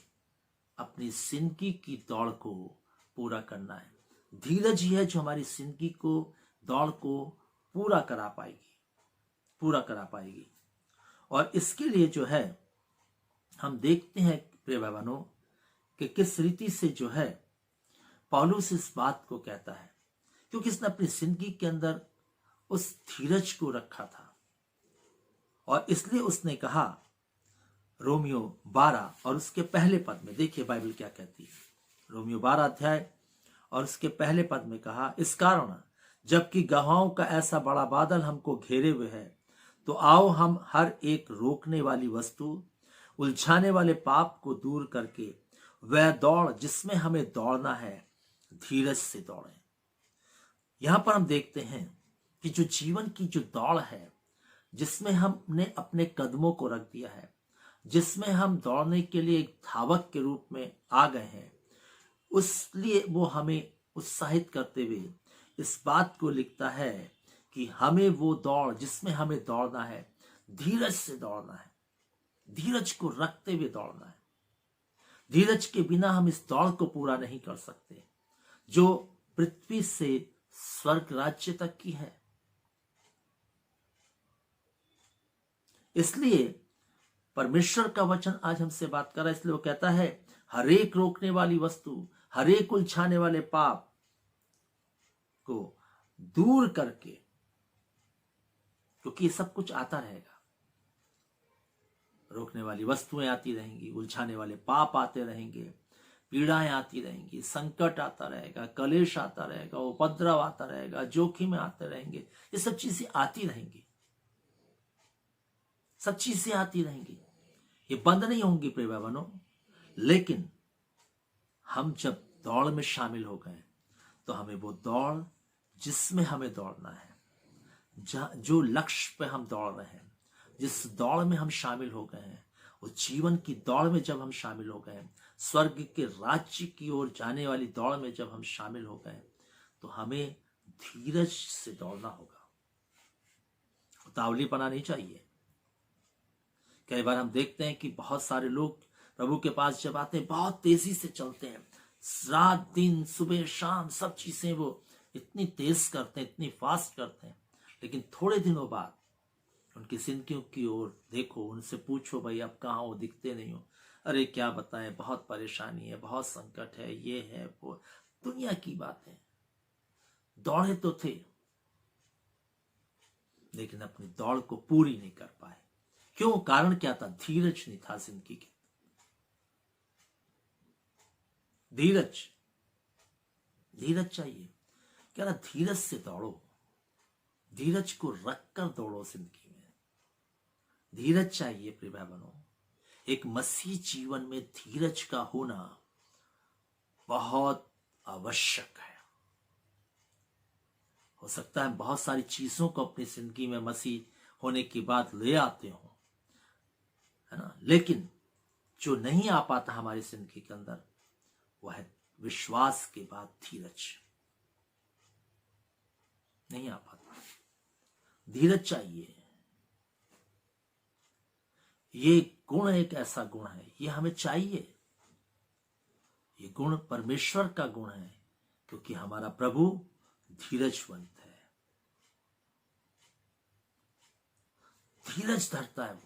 अपनी जिंदगी की दौड़ को पूरा करना है। धीरज ही है जो हमारी जिंदगी को दौड़ को पूरा करा पाएगी। और इसके लिए जो है हम देखते हैं प्रिय भाई बहनों कि किस रीति से जो है पौलुस इस बात को कहता है, क्योंकि इसने अपनी जिंदगी के अंदर उस धीरज को रखा था। और इसलिए उसने कहा रोमियो 12 और उसके पहले पद में, देखिए बाइबल क्या कहती है। रोमियो 12 अध्याय और उसके पहले पद में कहा, इस कारण जबकि गवाहों का ऐसा बड़ा बादल हमको घेरे हुए है, तो आओ हम हर एक रोकने वाली वस्तु, उलझाने वाले पाप को दूर करके वह दौड़ जिसमें हमें दौड़ना है, धीरज से दौड़ें। यहां पर हम देखते हैं कि जो जीवन की जो दौड़ है, जिसमें हमने अपने कदमों को रख दिया है, जिसमें हम दौड़ने के लिए एक धावक के रूप में आ गए हैं, उसलिए वो हमें उत्साहित करते हुए इस बात को लिखता है कि हमें वो दौड़ जिसमें हमें दौड़ना है, धीरज से दौड़ना है, धीरज को रखते हुए दौड़ना है। धीरज के बिना हम इस दौड़ को पूरा नहीं कर सकते जो पृथ्वी से स्वर्ग राज्य तक की है। इसलिए परमेश्वर का वचन आज हमसे बात कर रहा है। इसलिए वो कहता है हर एक रोकने वाली वस्तु, हर एक उलझाने वाले पाप को दूर करके, क्योंकि ये सब कुछ आता रहेगा। रोकने वाली वस्तुएं आती रहेंगी, उलझाने वाले पाप आते रहेंगे, पीड़ाएं आती रहेंगी, संकट आता रहेगा, कलेश आता रहेगा, उपद्रव आता रहेगा, जोखिम आते रहेंगे। ये सब चीजें आती रहेंगी, सब चीजें आती रहेंगी, ये बंद नहीं होंगी प्रिय भाई बहनों। लेकिन हम जब दौड़ में शामिल हो गए तो हमें वो दौड़ जिसमें हमें दौड़ना है, जो लक्ष्य पे हम दौड़ रहे हैं, जिस दौड़ में हम शामिल हो गए हैं, उस जीवन की दौड़ में जब हम शामिल हो गए, स्वर्ग के राज्य की ओर जाने वाली दौड़ में जब हम शामिल हो गए, तो हमें धीरज से दौड़ना होगा। उतावलीपना नहीं चाहिए। कई बार हम देखते हैं कि बहुत सारे लोग प्रभु के पास जब आते हैं, बहुत तेजी से चलते हैं, रात दिन सुबह शाम सब चीजें वो इतनी तेज करते हैं, इतनी फास्ट करते हैं, लेकिन थोड़े दिनों बाद उनकी जिंदगियों की ओर देखो, उनसे पूछो भाई अब कहाँ हो, दिखते नहीं हो। अरे क्या बताएं, बहुत परेशानी है, बहुत संकट है, ये है वो, दुनिया की बातें। दौड़े तो थे लेकिन अपनी दौड़ को पूरी नहीं कर पाए। क्यों? कारण क्या था? धीरज नहीं था जिंदगी के। धीरज चाहिए। कह रहा धीरज से दौड़ो, धीरज को रखकर दौड़ो जिंदगी में। धीरज चाहिए प्रिय भाई बहनों। एक मसीह जीवन में धीरज का होना बहुत आवश्यक है। हो सकता है बहुत सारी चीजों को अपनी जिंदगी में मसीह होने की बात ले आते हो, है ना, लेकिन जो नहीं आ पाता हमारी जिंदगी के अंदर वह है विश्वास के बाद धीरज। नहीं आ पाता, धीरज चाहिए। ये गुण एक ऐसा गुण है, ये हमें चाहिए। ये गुण परमेश्वर का गुण है, क्योंकि हमारा प्रभु धीरजवंत है, धीरज धरता है वो,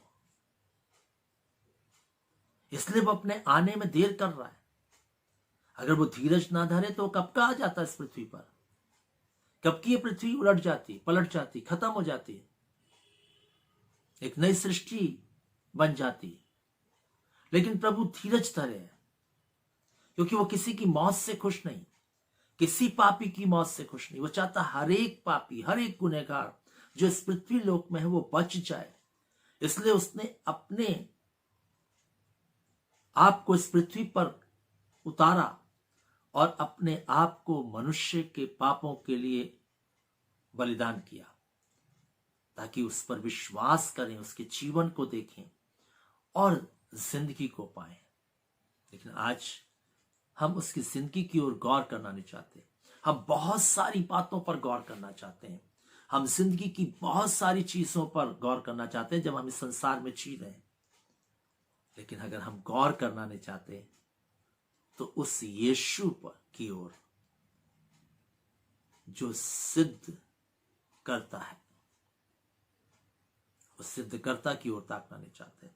इसलिए वो अपने आने में देर कर रहा है। अगर वो धीरज ना धरे तो कब का आ जाता इस पृथ्वी पर, कब की ये पृथ्वी उलट जाती, पलट जाती, खत्म हो जाती, एक नई सृष्टि बन जाती। लेकिन प्रभु धीरज धरे, क्योंकि वो किसी की मौत से खुश नहीं, किसी पापी की मौत से खुश नहीं। वो चाहता हर एक पापी, हर एक गुनहगार जो इस पृथ्वी लोक में है वो बच जाए। इसलिए उसने अपने आप को इस पृथ्वी पर उतारा और अपने आप को मनुष्य के पापों के लिए बलिदान किया, ताकि उस पर विश्वास करें, उसके जीवन को देखें और जिंदगी को पाएं। लेकिन आज हम उसकी जिंदगी की ओर गौर करना नहीं चाहते। हम बहुत सारी बातों पर गौर करना चाहते हैं। हम जिंदगी की बहुत सारी चीजों पर गौर करना चाहते हैं जब हम इस संसार में जी रहे हैं। लेकिन अगर हम गौर करना नहीं चाहते तो उस यीशु पर की ओर जो सिद्ध करता है, उस सिद्धकर्ता की ओर ताकना नहीं चाहते।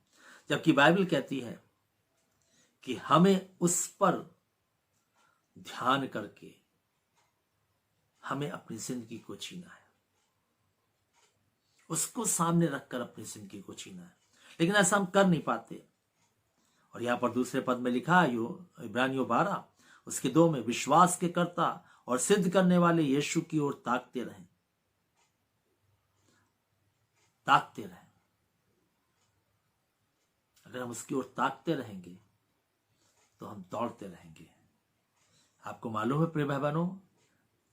जबकि बाइबल कहती है कि हमें उस पर ध्यान करके हमें अपनी जिंदगी को जीना है, उसको सामने रखकर अपनी जिंदगी को जीना है। लेकिन ऐसा हम कर नहीं पाते। और यहां पर दूसरे पद में लिखा है, इब्रानियों 12 उसके 2 में, विश्वास के कर्ता और सिद्ध करने वाले यीशु की ओर ताकते रहें, ताकते रहें। अगर हम उसकी ओर ताकते रहेंगे तो हम दौड़ते रहेंगे। आपको मालूम है प्रिय भाई बहनों,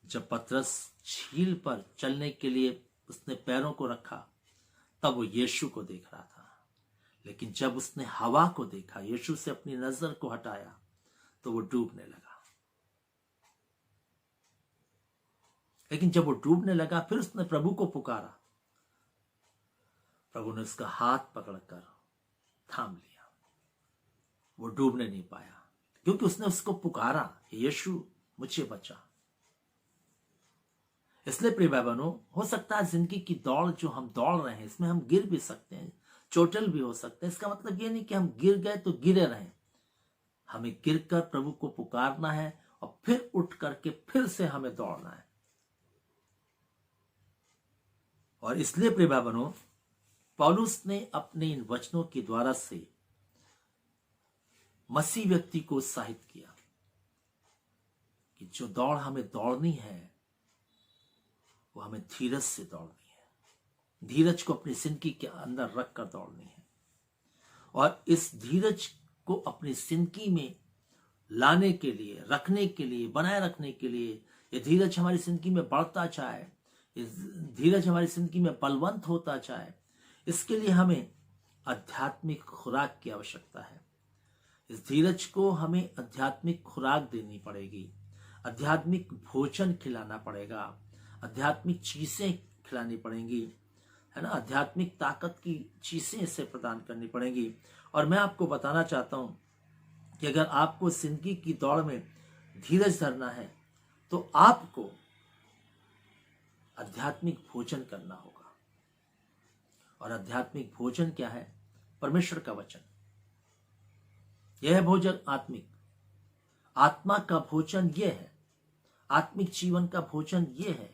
जब पतरस झील पर चलने के लिए उसने पैरों को रखा तब वो यीशु को देख रहा था। लेकिन जब उसने हवा को देखा, यीशु से अपनी नजर को हटाया, तो वो डूबने लगा। लेकिन जब वो डूबने लगा फिर उसने प्रभु को पुकारा। प्रभु ने उसका हाथ पकड़कर थाम लिया। वो डूबने नहीं पाया क्योंकि उसने उसको पुकारा, यीशु मुझे बचा। इसलिए प्रिय भाई बहनों, हो सकता है जिंदगी की दौड़ जो हम दौड़ रहे हैं इसमें हम गिर भी सकते हैं, चोटिल भी हो सकते हैं। इसका मतलब ये नहीं कि हम गिर गए तो गिरे रहें। हमें गिरकर प्रभु को पुकारना है और फिर उठ करके फिर से हमें दौड़ना है। और इसलिए प्रिय भाई बहनों, पौलुस ने अपने इन वचनों के द्वारा से मसीह व्यक्ति को उत्साहित किया कि जो दौड़ हमें दौड़नी है वो हमें धीरज से दौड़नी है। धीरज को अपनी जिंदगी के अंदर रखकर दौड़नी है। और इस धीरज को अपनी जिंदगी में लाने के लिए, रखने के लिए, बनाए रखने के लिए, ये धीरज हमारी जिंदगी में बढ़ता जाए, इस धीरज हमारी जिंदगी में बलवंत होता जाए, इसके लिए हमें आध्यात्मिक खुराक की आवश्यकता है। इस धीरज को हमें आध्यात्मिक खुराक देनी पड़ेगी, आध्यात्मिक भोजन खिलाना पड़ेगा, आध्यात्मिक चीजें खिलानी पड़ेंगी, है ना, आध्यात्मिक ताकत की चीजें इसे प्रदान करनी पड़ेंगी। और मैं आपको बताना चाहता हूं कि अगर आपको जिंदगी की दौड़ में धीरज धरना है तो आपको आध्यात्मिक भोजन करना होगा। और आध्यात्मिक भोजन क्या है? परमेश्वर का वचन। यह है भोजन आत्मिक। आत्मा का भोजन यह है, आत्मिक जीवन का भोजन यह है।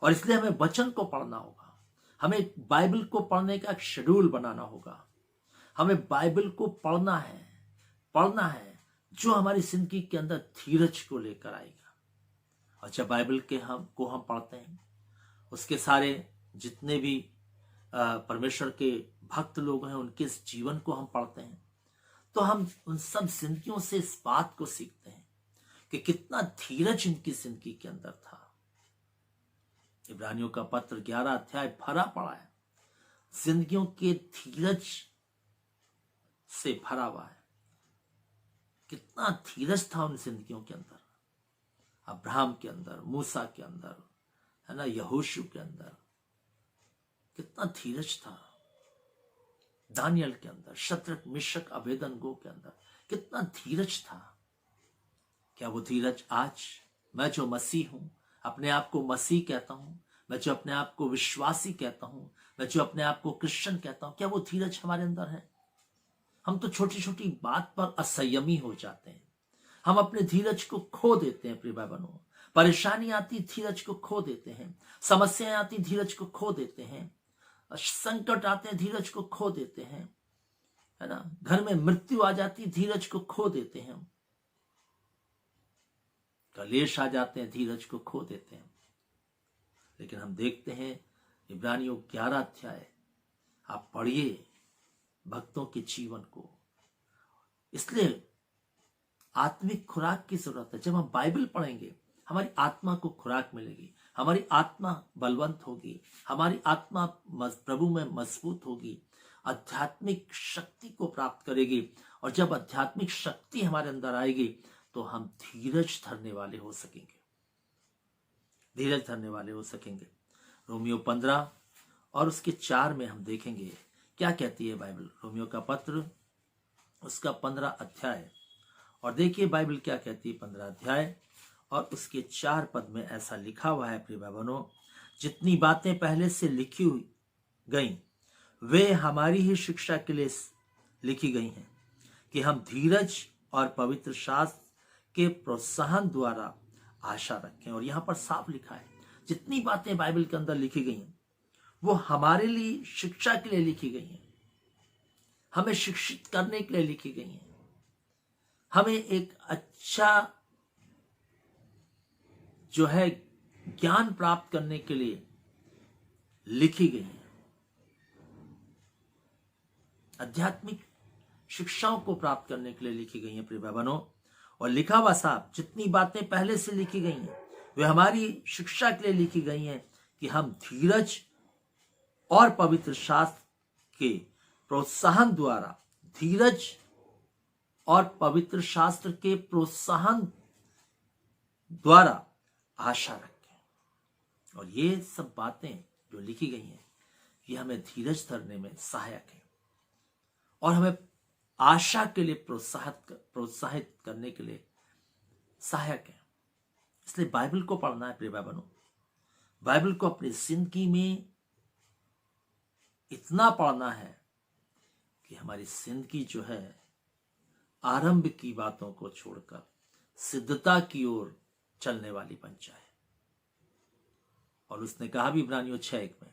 और इसलिए हमें वचन को पढ़ना होगा। हमें बाइबल को पढ़ने का एक शेड्यूल बनाना होगा। हमें बाइबल को पढ़ना है जो हमारी जिंदगी के अंदर धीरज को लेकर आएगा। और जब बाइबल के हम पढ़ते हैं, उसके सारे जितने भी परमेश्वर के भक्त लोग हैं उनके इस जीवन को हम पढ़ते हैं, तो हम उन सब जिंदगियों से इस बात को सीखते हैं कि कितना धीरज इनकी जिंदगी के अंदर था। इब्रानियों का पत्र 11 अध्याय भरा पड़ा है, जिंदगियों के धीरज से भरा हुआ है। कितना धीरज था उन जिंदगियों के अंदर, अब्राहम के अंदर, मूसा के अंदर, है ना, यहोशू के अंदर कितना धीरज था। दानियल के अंदर, शद्रक मिशक अबेदनगो के अंदर कितना धीरज था। क्या वो धीरज आज मैं जो मसीह हूं, अपने आप को मसीह कहता हूं, मैं जो अपने आप को विश्वासी कहता हूं, मैं जो अपने आप को क्रिश्चियन कहता हूं, क्या वो धीरज हमारे अंदर है? हम तो छोटी छोटी बात पर असंयमी हो जाते हैं। हम अपने धीरज को खो देते हैं। प्रिय भाई बहनों, परेशानी आती धीरज को खो देते हैं, समस्याएं आती धीरज को खो देते हैं, संकट आते हैं धीरज को खो देते हैं, है ना, घर में मृत्यु आ जाती धीरज को खो देते हैं, कलेश आ जाते हैं धीरज को खो देते हैं। लेकिन हम देखते हैं इब्रानियों 11 अध्याय आप पढ़िए भक्तों के जीवन को। इसलिए आत्मिक खुराक की जरूरत है। जब हम बाइबल पढ़ेंगे हमारी आत्मा को खुराक मिलेगी, हमारी आत्मा बलवंत होगी, हमारी आत्मा प्रभु में मजबूत होगी, आध्यात्मिक शक्ति को प्राप्त करेगी। और जब आध्यात्मिक शक्ति हमारे अंदर आएगी तो हम धीरज धरने वाले हो सकेंगे, धीरज धरने वाले हो सकेंगे। रोमियो 15 और उसके 4 में हम देखेंगे क्या कहती है बाइबल। रोमियो का पत्र उसका 15 अध्याय, और देखिए बाइबल क्या कहती है। 15 अध्याय और उसके 4 पद में ऐसा लिखा हुआ है, प्रिय भाई बहनों, जितनी बातें पहले से लिखी हुई गई वे हमारी ही शिक्षा के लिए लिखी गई हैं कि हम धीरज और पवित्र शास्त्र के प्रोत्साहन द्वारा आशा रखें। और यहां पर साफ लिखा है जितनी बातें बाइबल के अंदर लिखी गई हैं वो हमारे लिए शिक्षा के लिए लिखी गई हैं, हमें शिक्षित करने के लिए लिखी गई हैं, हमें एक अच्छा जो है ज्ञान प्राप्त करने के लिए लिखी गई हैं, आध्यात्मिक शिक्षाओं को प्राप्त करने के लिए लिखी गई हैं, प्रिय भाई बहनों। और लिखा हुआ साहब जितनी बातें पहले से लिखी गई हैं वे हमारी शिक्षा के लिए लिखी गई हैं कि हम धीरज और पवित्र शास्त्र के प्रोत्साहन द्वारा, धीरज और पवित्र शास्त्र के प्रोत्साहन द्वारा आशा रखें। और ये सब बातें जो लिखी गई हैं ये हमें धीरज धरने में सहायक है और हमें आशा के लिए प्रोत्साहित करने के लिए सहायक है। इसलिए बाइबल को पढ़ना है, प्रिय भाई बहनों। बाइबल को अपनी जिंदगी में इतना पढ़ना है कि हमारी जिंदगी जो है आरंभ की बातों को छोड़कर सिद्धता की ओर चलने वाली बन जाए। और उसने कहा भी इब्रानियों 6:1 में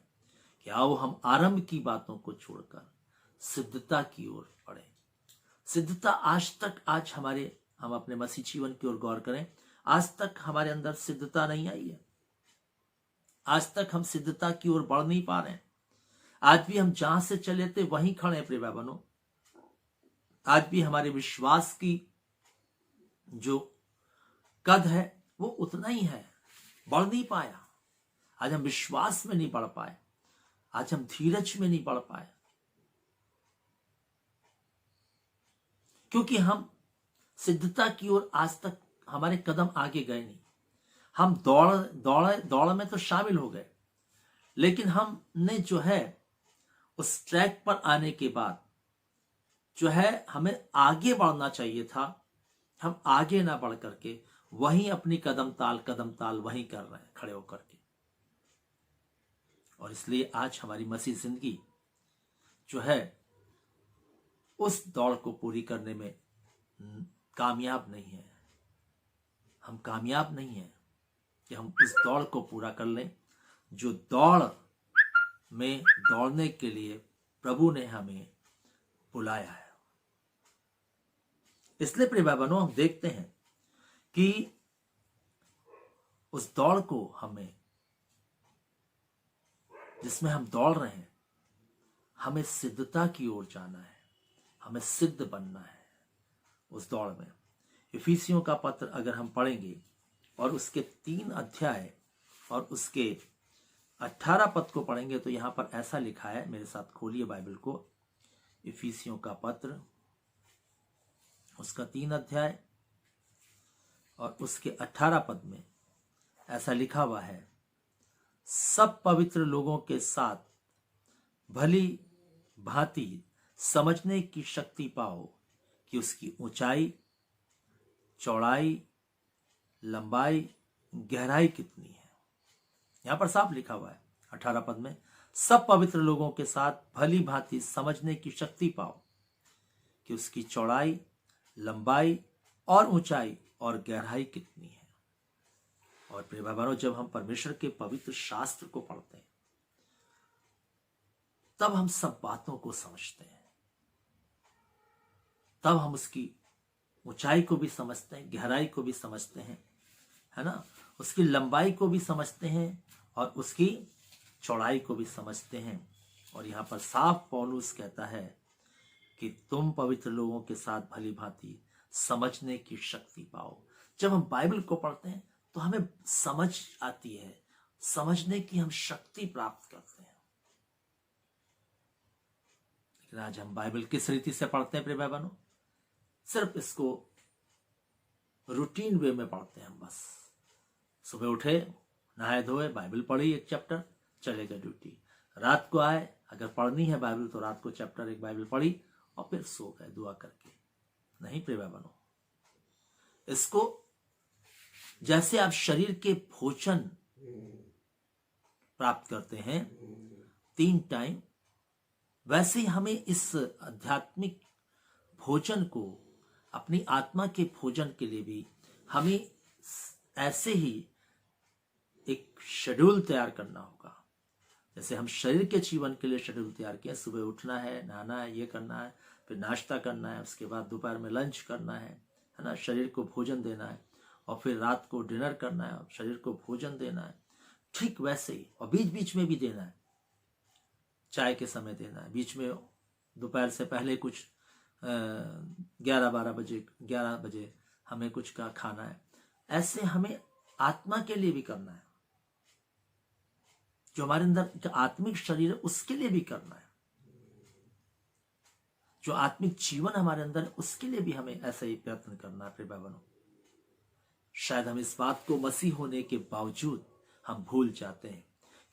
कि आओ हम आरंभ की बातों को छोड़कर सिद्धता की ओर बढ़े। सिद्धता आज हम अपने मसीह जीवन की ओर गौर करें, आज तक हमारे अंदर सिद्धता नहीं आई है। आज तक हम सिद्धता की ओर बढ़ नहीं पा रहे हैं। आज भी हम जहां से चले थे वहीं खड़े हैं, प्रिय भाई बहनों। आज भी हमारे विश्वास की जो कद है वो उतना ही है, बढ़ नहीं पाया। आज हम विश्वास में नहीं बढ़ पाए, आज हम धीरज में नहीं बढ़ पाए, क्योंकि हम सिद्धता की ओर आज तक हमारे कदम आगे गए नहीं। हम दौड़ में तो शामिल हो गए, लेकिन हमने जो है उस ट्रैक पर आने के बाद जो है हमें आगे बढ़ना चाहिए था, हम आगे ना बढ़ करके वहीं अपनी कदम ताल वहीं कर रहे हैं खड़े होकर के। और इसलिए आज हमारी मसीह जिंदगी जो है उस दौड़ को पूरी करने में कामयाब नहीं है। हम कामयाब नहीं है कि हम इस दौड़ को पूरा कर लें जो दौड़ में दौड़ने के लिए प्रभु ने हमें बुलाया है। इसलिए प्रिय भाई बहनों, हम देखते हैं कि उस दौड़ को हमें जिसमें हम दौड़ रहे हैं, हमें सिद्धता की ओर जाना है, हमें सिद्ध बनना है उस दौड़ में। इफिसियों का पत्र अगर हम पढ़ेंगे और उसके 3 अध्याय और उसके 18 पद को पढ़ेंगे तो यहां पर ऐसा लिखा है, मेरे साथ खोलिए बाइबल को। इफिसियों का पत्र उसका 3 अध्याय और उसके 18 पद में ऐसा लिखा हुआ है, सब पवित्र लोगों के साथ भली भांति समझने की शक्ति पाओ कि उसकी ऊंचाई, चौड़ाई, लंबाई, गहराई कितनी है। यहां पर साफ लिखा हुआ है 18 पद में, सब पवित्र लोगों के साथ भली भांति समझने की शक्ति पाओ कि उसकी चौड़ाई, लंबाई और ऊंचाई और गहराई कितनी है। और प्रिय भाई बहनों, जब हम परमेश्वर के पवित्र शास्त्र को पढ़ते हैं तब हम सब बातों को समझते हैं, तब हम उसकी ऊंचाई को भी समझते हैं, गहराई को भी समझते हैं, है ना, उसकी लंबाई को भी समझते हैं और उसकी चौड़ाई को भी समझते हैं। और यहां पर साफ पौलुस कहता है कि तुम पवित्र लोगों के साथ भली भांति समझने की शक्ति पाओ। जब हम बाइबल को पढ़ते हैं तो हमें समझ आती है, समझने की हम शक्ति प्राप्त करते हैं। लेकिन आज हम बाइबल किस रीति से पढ़ते हैं प्रिय भाई बहनों? सिर्फ इसको रूटीन वे में पढ़ते हैं हम। बस सुबह उठे, नहाए धोए, बाइबल पढ़ी एक चैप्टर, चलेगा ड्यूटी। रात को आए, अगर पढ़नी है बाइबल तो रात को चैप्टर एक बाइबल पढ़ी और फिर सो गए दुआ करके। नहीं प्रिय भाई बहनों, इसको जैसे आप शरीर के भोजन प्राप्त करते हैं 3 टाइम, वैसे ही हमें इस आध्यात्मिक भोजन को, अपनी आत्मा के भोजन के लिए भी हमें ऐसे ही एक शेड्यूल तैयार करना होगा। जैसे हम शरीर के जीवन के लिए शेड्यूल तैयार किया, सुबह उठना है, नहाना है, ये करना है, फिर नाश्ता करना है, उसके बाद दोपहर में लंच करना है ना, शरीर को भोजन देना है, और फिर रात को डिनर करना है और शरीर को भोजन देना है। ठीक वैसे ही, और बीच बीच में भी देना है, चाय के समय देना है, बीच में दोपहर से पहले कुछ 11 बजे हमें कुछ का खाना है। ऐसे हमें आत्मा के लिए भी करना है, जो हमारे अंदर जो आत्मिक शरीर है उसके लिए भी करना है, जो आत्मिक जीवन हमारे अंदर है उसके लिए भी हमें ऐसा ही प्रयत्न करना है प्रिय भाई बहनों। शायद हम इस बात को मसीह होने के बावजूद हम भूल जाते हैं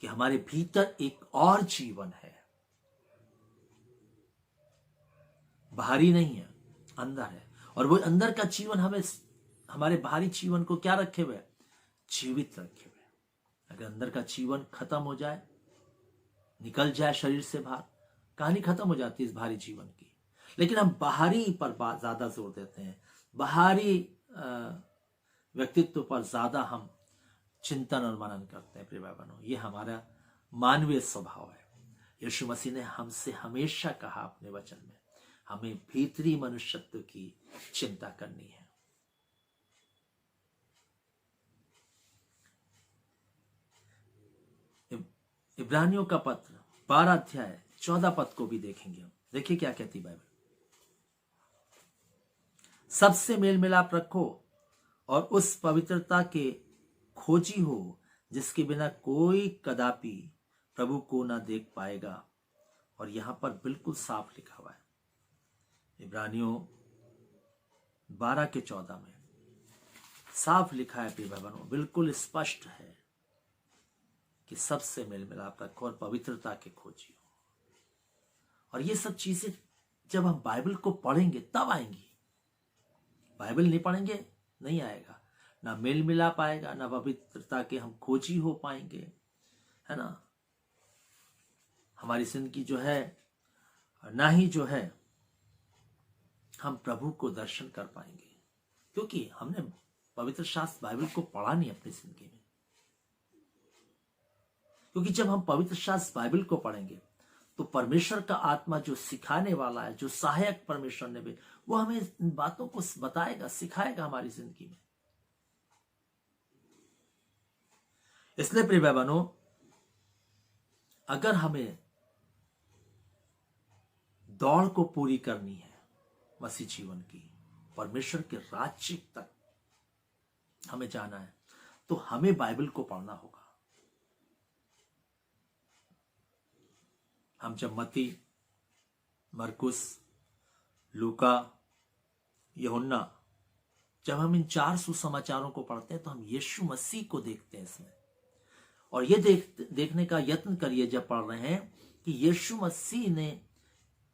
कि हमारे भीतर एक और जीवन है, बाहरी नहीं है, अंदर है। और वो अंदर का जीवन हमें हमारे बाहरी जीवन को क्या रखे हुए? जीवित रखे हुए। अगर अंदर का जीवन खत्म हो जाए, निकल जाए शरीर से बाहर, कहानी खत्म हो जाती है इस बाहरी जीवन की। लेकिन हम बाहरी पर ज्यादा जोर देते हैं, बाहरी व्यक्तित्व पर ज्यादा हम चिंतन और मनन करते हैं प्रिय भाई बहनों। ये हमारा मानवीय स्वभाव है। यीशु मसीह ने हमसे हमेशा कहा अपने वचन में, हमें भीतरी मनुष्यत्व की चिंता करनी है। इब्रानियों का पत्र 12 अध्याय 14 पद को भी देखेंगे हम। देखिए क्या कहती बाइबल। सबसे मेल मिलाप रखो और उस पवित्रता के खोजी हो जिसके बिना कोई कदापि प्रभु को ना देख पाएगा। और यहां पर बिल्कुल साफ लिखा हुआ है, इब्रानियों 12 के 14 में साफ लिखा है प्रिय भाई बहनों, बिल्कुल स्पष्ट है कि सबसे मेल मिलाप रखो और पवित्रता के खोजी हो। और ये सब चीजें जब हम बाइबल को पढ़ेंगे तब आएंगी। बाइबल नहीं पढ़ेंगे नहीं आएगा, ना मेल मिलाप आएगा, ना पवित्रता के हम खोजी हो पाएंगे, है ना। हमारी जिंदगी जो है, ना ही जो है हम प्रभु को दर्शन कर पाएंगे, क्योंकि हमने पवित्र शास्त्र बाइबल को पढ़ा नहीं अपनी जिंदगी में। क्योंकि जब हम पवित्र शास्त्र बाइबल को पढ़ेंगे तो परमेश्वर का आत्मा जो सिखाने वाला है, जो सहायक परमेश्वर ने भी, वो हमें इन बातों को बताएगा, सिखाएगा हमारी जिंदगी में। इसलिए प्रिय भाई बहनों, अगर हमें दौड़ को पूरी करनी है मसीह जीवन की, परमेश्वर के राज्य तक हमें जाना है, तो हमें बाइबल को पढ़ना होगा। हम जब मत्ती, मरकुस, लूका, यूहन्ना, जब हम इन 4 सुसमाचारों को पढ़ते हैं तो हम यीशु मसीह को देखते हैं इसमें। और ये देखने का यत्न करिए जब पढ़ रहे हैं कि यीशु मसीह ने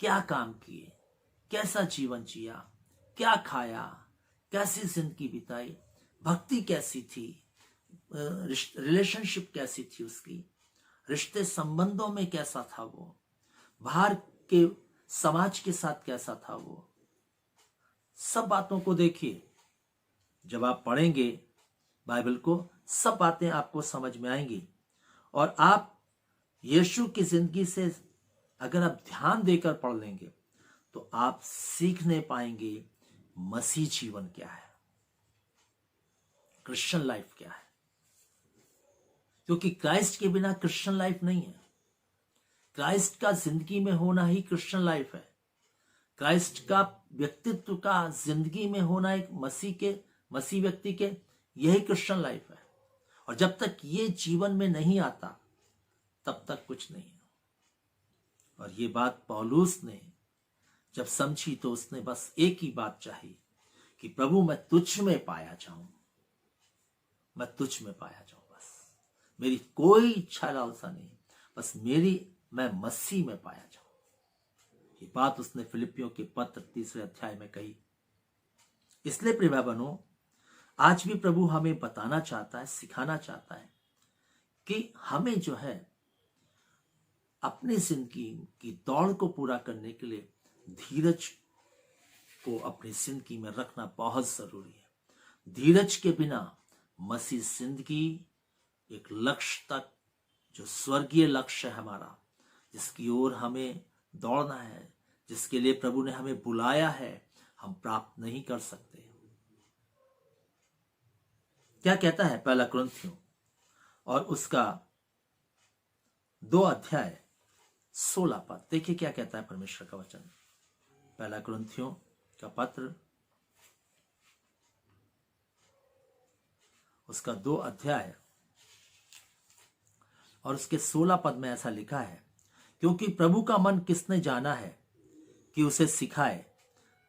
क्या काम किए, कैसा जीवन जिया, क्या खाया, कैसी जिंदगी बिताई, भक्ति कैसी थी, रिलेशनशिप कैसी थी उसकी, रिश्ते संबंधों में कैसा था वो, बाहर के समाज के साथ कैसा था वो, सब बातों को देखिए। जब आप पढ़ेंगे बाइबल को, सब बातें आपको समझ में आएंगी। और आप यीशु की जिंदगी से अगर आप ध्यान देकर पढ़ लेंगे तो आप सीखने पाएंगे मसीह जीवन क्या है, क्रिश्चियन लाइफ क्या है। क्योंकि क्राइस्ट के बिना क्रिश्चियन लाइफ नहीं है। क्राइस्ट का जिंदगी में होना ही क्रिश्चियन लाइफ है। क्राइस्ट का व्यक्तित्व का जिंदगी में होना एक मसीह व्यक्ति के, यही क्रिश्चियन लाइफ है। और जब तक ये जीवन में नहीं आता तब तक कुछ नहीं है। और ये बात पौलुस ने जब समझी तो उसने बस एक ही बात चाही कि प्रभु मैं तुझ में पाया जाऊं, मैं तुझ में पाया जाऊं। बस मेरी कोई इच्छा लालसा नहीं, बस मैं मसीह में पाया जाऊं। ये बात उसने फिलिपियों के पत्र 3 अध्याय में कही। इसलिए प्रिय भाई बहनों, आज भी प्रभु हमें बताना चाहता है, सिखाना चाहता है कि हमें जो है अपनी जिंदगी की दौड़ को पूरा करने के लिए धीरज को अपनी जिंदगी में रखना बहुत जरूरी है। धीरज के बिना मसीह जिंदगी एक लक्ष्य तक, जो स्वर्गीय लक्ष्य है हमारा, जिसकी ओर हमें दौड़ना है, जिसके लिए प्रभु ने हमें बुलाया है, हम प्राप्त नहीं कर सकते। क्या कहता है 1 कुरिन्थियों और उसका 2 अध्याय 16 पद, देखिए क्या कहता है परमेश्वर का वचन। 1 कुरिन्थियों का पत्र उसका 2 अध्याय और उसके 16 पद में ऐसा लिखा है, क्योंकि प्रभु का मन किसने जाना है कि उसे सिखाए,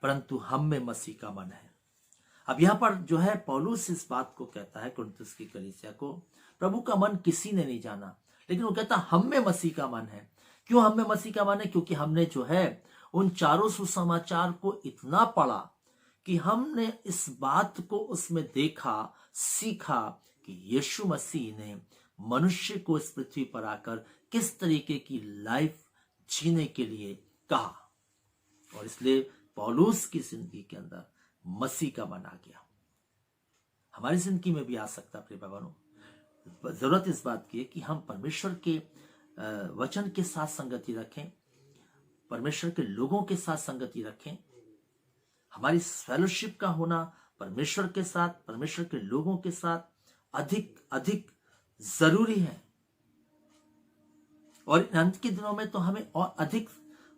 परंतु हम में मसीह का मन है। अब यहां पर जो है पौलुस इस बात को कहता है कुरिन्थुस की कलीसिया को, प्रभु का मन किसी ने नहीं जाना, लेकिन वो कहता हम में मसीह का मन है। क्यों हम में मसीह का मन है? क्योंकि हमने जो है उन चारों सुसमाचार को इतना पढ़ा कि हमने इस बात को उसमें देखा, सीखा कि यीशु मसीह ने मनुष्य को इस पृथ्वी पर आकर किस तरीके की लाइफ जीने के लिए कहा, और इसलिए पौलुस की जिंदगी के अंदर मसीह का मन आ गया। हमारी जिंदगी में भी आ सकता। प्रिय भाइयों, जरूरत इस बात की है कि हम परमेश्वर के वचन के साथ संगति रखें, परमेश्वर के लोगों के साथ संगति रखें। हमारी फेलोशिप का होना परमेश्वर के साथ, परमेश्वर के लोगों के साथ अधिक अधिक जरूरी है। और अंत के दिनों में तो हमें और अधिक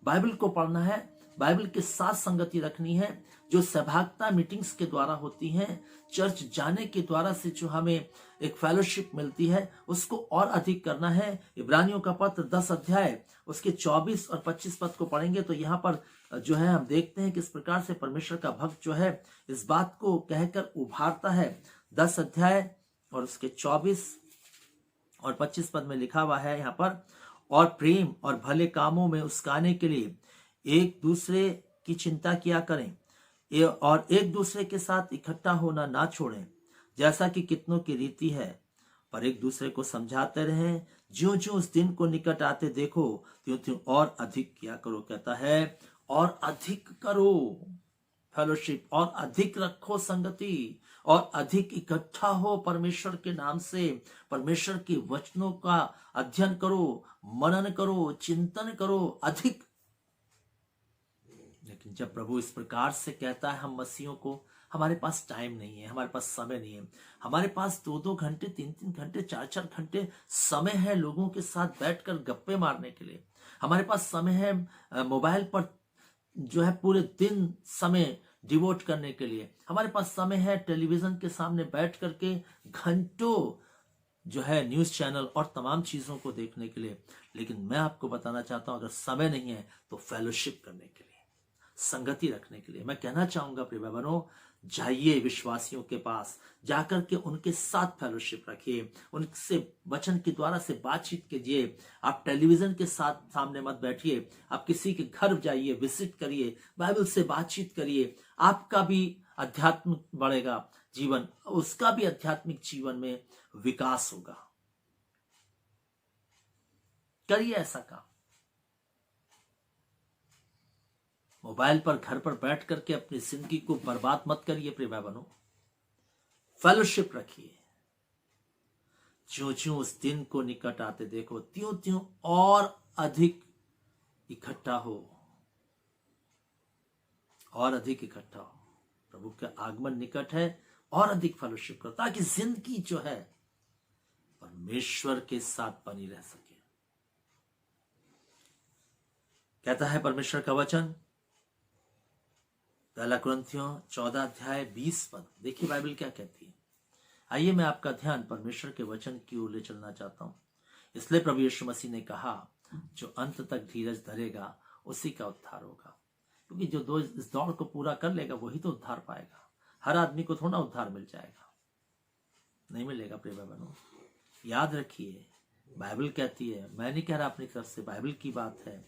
बाइबल को पढ़ना है, बाइबल के साथ संगति रखनी है। जो सहभागिता मीटिंग्स के द्वारा होती हैं, चर्च जाने के द्वारा से जो हमें एक फेलोशिप मिलती है, उसको और अधिक करना है। इब्रानियों का पत्र 10 अध्याय उसके 24 और 25 पद को पढ़ेंगे तो यहाँ पर जो है हम देखते हैं किस प्रकार से परमेश्वर का भक्त जो है इस बात को कहकर उभारता है। 10 अध्याय और उसके 24 और 25 पद में लिखा हुआ है यहाँ पर, और प्रेम और भले कामों में उस्काने के लिए एक दूसरे की चिंता किया करें, और एक दूसरे के साथ इकट्ठा होना ना छोड़ें, जैसा कि कितनों की रीति है, पर एक दूसरे को समझाते रहें। ज्यों ज्यों उस दिन को निकट आते देखो, त्यों त्यों और अधिक किया करो। कहता है और अधिक करो फेलोशिप, और अधिक रखो संगति, और अधिक इकट्ठा हो परमेश्वर के नाम से। परमेश्वर के वचनों का अध्ययन करो, मनन करो, चिंतन करो अधिक। लेकिन जब प्रभु इस प्रकार से कहता है हम मसीहों को, हमारे पास टाइम नहीं है, हमारे पास समय नहीं है, हमारे पास 2-2 घंटे, 3-3 घंटे, 4-4 घंटे समय है लोगों के साथ बैठकर गप्पे मारने के लिए, हमारे पास समय है मोबाइल पर जो है पूरे दिन समय डिवोट करने के लिए, हमारे पास समय है टेलीविजन के सामने बैठ करके घंटों जो है न्यूज चैनल और तमाम चीजों को देखने के लिए। लेकिन मैं आपको बताना चाहता हूं, अगर समय नहीं है तो फेलोशिप करने के लिए, संगति रखने के लिए मैं कहना चाहूंगा प्रिय बहनों, जाइए विश्वासियों के पास, जाकर के उनके साथ फेलोशिप रखिए, उनसे वचन के द्वारा से बातचीत कीजिए। आप टेलीविजन के साथ सामने मत बैठिए, आप किसी के घर जाइए, विजिट करिए, बाइबल से बातचीत करिए। आपका भी आध्यात्मिक बढ़ेगा जीवन, उसका भी आध्यात्मिक जीवन में विकास होगा। करिए ऐसा काम। मोबाइल पर घर पर बैठ करके अपनी जिंदगी को बर्बाद मत करिए प्रिय भाई बहनों, फेलोशिप रखिए। ज्यों ज्यों उस दिन को निकट आते देखो, त्यों त्यों और अधिक इकट्ठा हो, और अधिक इकट्ठा हो। प्रभु का आगमन निकट है, और अधिक फेलोशिप करो, ताकि जिंदगी जो है परमेश्वर के साथ बनी रह सके। कहता है परमेश्वर का वचन 1 कुरिन्थियों 14 अध्याय 20 पद, देखिए बाइबल क्या कहती है। आइए मैं आपका ध्यान परमेश्वर के वचन की ओर ले चलना चाहता हूं। इसलिए प्रभु यीशु मसीह ने कहा, जो अंत तक धीरज धरेगा उसी का उद्धार होगा। क्योंकि जो दो इस दौड़ को पूरा कर लेगा वही तो उद्धार पाएगा। हर आदमी को थोड़ा उद्धार मिल जाएगा, नहीं मिलेगा प्रिय बहनों। याद रखिए, बाइबल कहती है, मैं नहीं कह रहा अपनी तरफ से, बाइबल की बात है,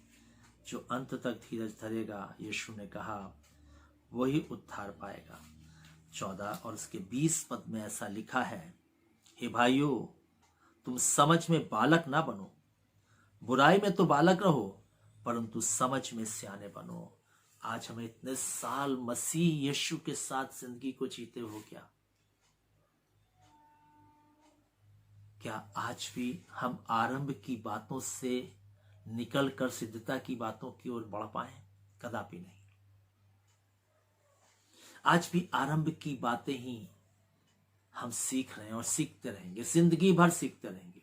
जो अंत तक धीरज धरेगा, यीशु ने कहा, वही उद्धार पाएगा। 14 और उसके 20 पद में ऐसा लिखा है, हे भाइयों, तुम समझ में बालक ना बनो, बुराई में तो बालक रहो, परंतु समझ में सियाने बनो। आज हमें इतने साल मसीह यीशु के साथ जिंदगी को जीते हो क्या आज भी हम आरंभ की बातों से निकलकर सिद्धता की बातों की ओर बढ़ पाए? कदापि नहीं। आज भी आरंभ की बातें ही हम सीख रहे हैं और सीखते रहेंगे, जिंदगी भर सीखते रहेंगे।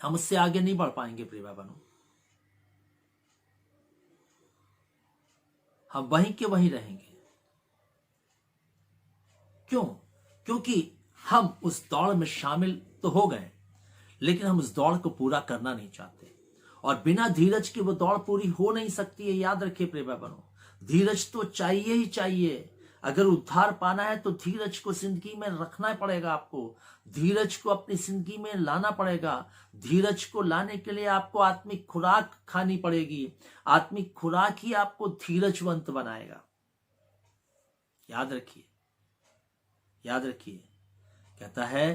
हम उससे आगे नहीं बढ़ पाएंगे प्रिय बहनों। हम वहीं के वहीं रहेंगे। क्यों? क्योंकि हम उस दौड़ में शामिल तो हो गए, लेकिन हम उस दौड़ को पूरा करना नहीं चाहते, और बिना धीरज के वो दौड़ पूरी हो नहीं सकती है। याद रखिए प्रिय बहनों, धीरज तो चाहिए ही चाहिए। अगर उद्धार पाना है तो धीरज को जिंदगी में रखना पड़ेगा। आपको धीरज को अपनी जिंदगी में लाना पड़ेगा। धीरज को लाने के लिए आपको आत्मिक खुराक खानी पड़ेगी। आत्मिक खुराक ही आपको धीरजवंत बनाएगा। याद रखिए, याद रखिए, कहता है,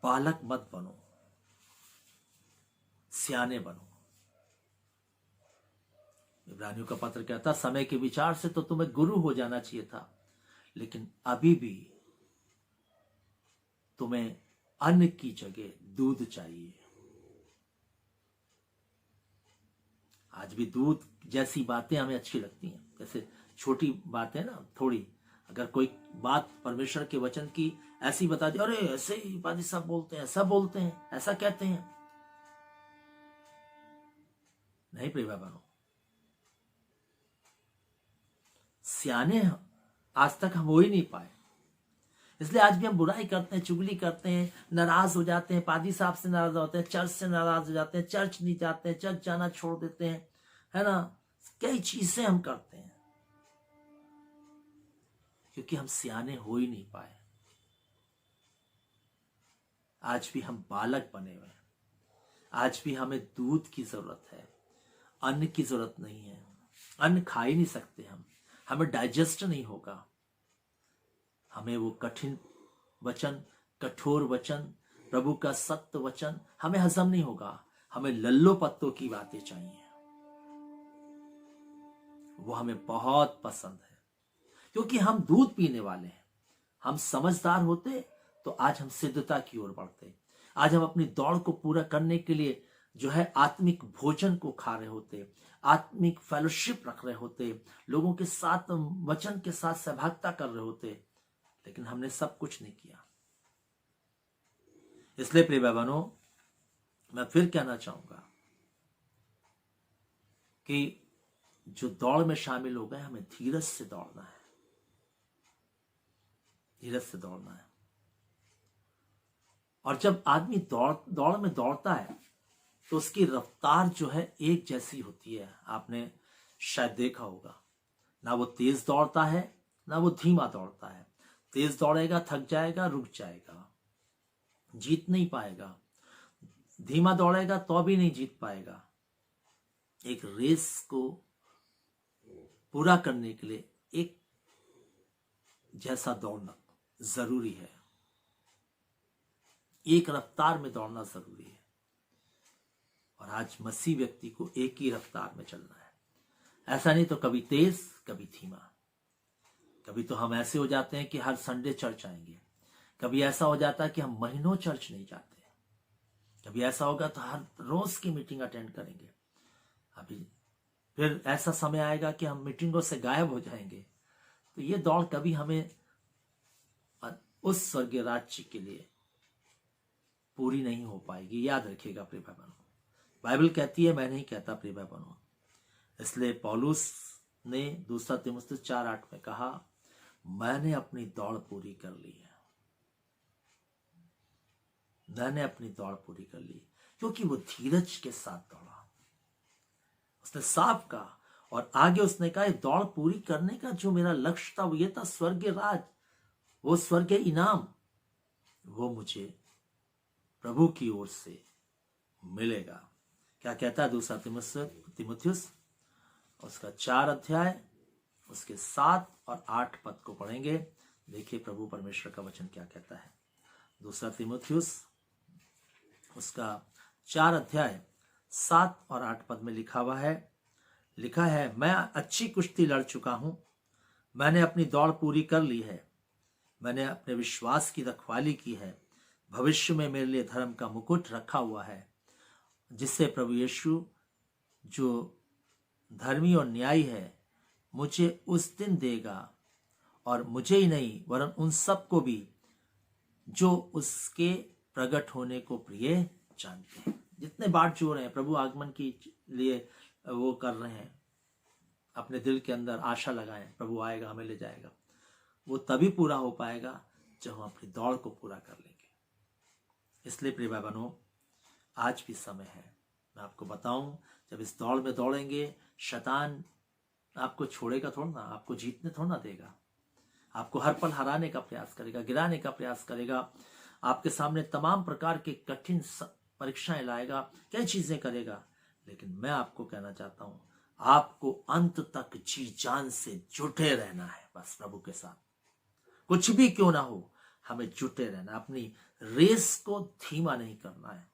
बालक मत बनो, सियाने बनो। इब्रानियों का पत्र कहता, समय के विचार से तो तुम्हें गुरु हो जाना चाहिए था, लेकिन अभी भी तुम्हें अन्न की जगह दूध चाहिए। आज भी दूध जैसी बातें हमें अच्छी लगती हैं, जैसे छोटी बातें ना, थोड़ी अगर कोई बात परमेश्वर के वचन की ऐसी बता दी, अरे ऐसे ही पादी साहब बोलते हैं, ऐसा बोलते हैं, ऐसा कहते हैं। नहीं प्रिय बहनों, सियाने आज तक हम हो ही नहीं पाए, इसलिए आज भी हम बुराई करते हैं, चुगली करते हैं, नाराज हो जाते हैं, पादी साहब से नाराज होते हैं, चर्च से नाराज हो जाते हैं, चर्च नहीं जाते हैं, चर्च जाना छोड़ देते हैं, है ना। कई चीजें हम करते हैं क्योंकि हम सियाने हो ही नहीं पाए। आज भी हम बालक बने हुए हैं। आज भी हमें दूध की जरूरत है, अन्न की जरूरत नहीं है। अन्न खा ही नहीं सकते हम, हमें डाइजेस्ट नहीं होगा। हमें वो कठिन वचन, कठोर वचन, प्रभु का सत्य वचन हमें हजम नहीं होगा। हमें लल्लो पत्तों की बातें चाहिए, वो हमें बहुत पसंद है, क्योंकि हम दूध पीने वाले हैं। हम समझदार होते तो आज हम सिद्धता की ओर बढ़ते। आज हम अपनी दौड़ को पूरा करने के लिए जो है आत्मिक भोजन को खा रहे होते, आत्मिक फेलोशिप रख रहे होते, लोगों के साथ वचन के साथ सहभागिता कर रहे होते, लेकिन हमने सब कुछ नहीं किया। इसलिए प्रिय बहनों, मैं फिर कहना चाहूंगा कि जो दौड़ में शामिल हो गए, हमें धीरज से दौड़ना है, धीरज से दौड़ना है। और जब आदमी दौड़ में दौड़ता है तो उसकी रफ्तार जो है एक जैसी होती है। आपने शायद देखा होगा, ना वो तेज दौड़ता है ना वो धीमा दौड़ता है। तेज दौड़ेगा थक जाएगा, रुक जाएगा, जीत नहीं पाएगा। धीमा दौड़ेगा तो भी नहीं जीत पाएगा। एक रेस को पूरा करने के लिए एक जैसा दौड़ना जरूरी है, एक रफ्तार में दौड़ना जरूरी है। और आज मसीह व्यक्ति को एक ही रफ्तार में चलना है। ऐसा नहीं तो कभी तेज कभी धीमा। कभी तो हम ऐसे हो जाते हैं कि हर संडे चर्च आएंगे, कभी ऐसा हो जाता है कि हम महीनों चर्च नहीं जाते, कभी ऐसा होगा तो हर रोज की मीटिंग अटेंड करेंगे। अभी फिर ऐसा समय आएगा कि हम मीटिंगों से गायब हो जाएंगे। तो ये दौड़ कभी हमें उस स्वर्गीय राज्य के लिए पूरी नहीं हो पाएगी। याद रखिएगा प्रिय भाई बहनों, बाइबल कहती है, मैं नहीं कहता प्रिय भाई बहनों। इसलिए पौलुस ने 2 तीमुथियुस 4:8 में कहा, मैंने अपनी दौड़ पूरी कर ली है, मैंने अपनी दौड़ पूरी कर ली। क्योंकि वो धीरज के साथ दौड़ा। उसने साफ कहा और आगे उसने कहा दौड़ पूरी करने का जो मेरा लक्ष्य था वो ये था, स्वर्गीय राज, वो स्वर्गीय इनाम, वो मुझे प्रभु की ओर से मिलेगा। क्या कहता है दूसरा तीमुथियुस उसका 4 अध्याय उसके 7 और 8 पद को पढ़ेंगे। देखिए प्रभु परमेश्वर का वचन क्या कहता है। दूसरा तीमुथियुस उसका 4 अध्याय 7 और 8 पद में लिखा है, मैं अच्छी कुश्ती लड़ चुका हूं, मैंने अपनी दौड़ पूरी कर ली है, मैंने अपने विश्वास की रखवाली की है। भविष्य में मेरे लिए धर्म का मुकुट रखा हुआ है, जिससे प्रभु यीशु जो धर्मी और न्यायी है मुझे उस दिन देगा, और मुझे ही नहीं वरन उन सबको भी जो उसके प्रकट होने को प्रिय जानते हैं। जितने बाट जो रहे हैं प्रभु आगमन के लिए वो कर रहे हैं, अपने दिल के अंदर आशा लगाएं प्रभु आएगा हमें ले जाएगा, वो तभी पूरा हो पाएगा जब हम अपनी दौड़ को पूरा कर लेंगे। इसलिए प्रिय भाई बहनों, आज भी समय है। मैं आपको बताऊं, जब इस दौड़ में दौड़ेंगे शैतान आपको छोड़ेगा थोड़ा ना, आपको जीतने थोड़ा ना देगा, आपको हर पल हराने का प्रयास करेगा, गिराने का प्रयास करेगा, आपके सामने तमाम प्रकार के कठिन परीक्षाएं लाएगा, कई चीजें करेगा। लेकिन मैं आपको कहना चाहता हूं, आपको अंत तक जी जान से जुटे रहना है। बस प्रभु के साथ कुछ भी क्यों ना हो, हमें जुटे रहना, अपनी रेस को धीमा नहीं करना है,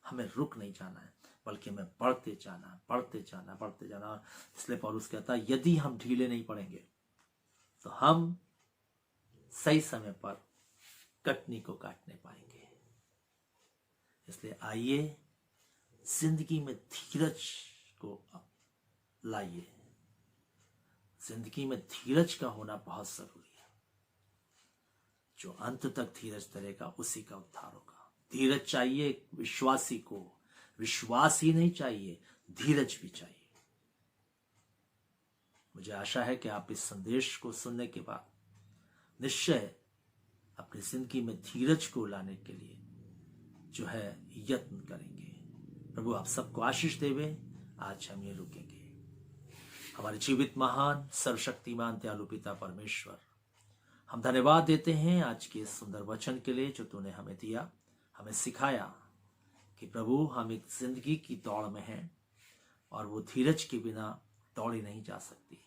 हमें रुक नहीं जाना है, बल्कि हमें बढ़ते जाना। इसलिए पौलुस कहता है यदि हम ढीले नहीं पड़ेंगे तो हम सही समय पर कटनी को काटने पाएंगे। इसलिए आइए जिंदगी में धीरज को लाइए। जिंदगी में धीरज का होना बहुत जरूरी है। जो अंत तक धीरज धरेगा उसी का उद्धार होगा। धीरज चाहिए विश्वासी को, विश्वास ही नहीं चाहिए, धीरज भी चाहिए। मुझे आशा है कि आप इस संदेश को सुनने के बाद निश्चय अपनी जिंदगी में धीरज को लाने के लिए जो है यत्न करेंगे। प्रभु आप सबको आशीष देवे। आज हम ये रुकेंगे। हमारे जीवित महान सर्वशक्तिमान दयालु पिता परमेश्वर, हम धन्यवाद देते हैं आज के इस सुंदर वचन के लिए जो तूने हमें दिया, हमें सिखाया कि प्रभु हम एक जिंदगी की दौड़ में हैं और वो धीरज के बिना दौड़ी नहीं जा सकती।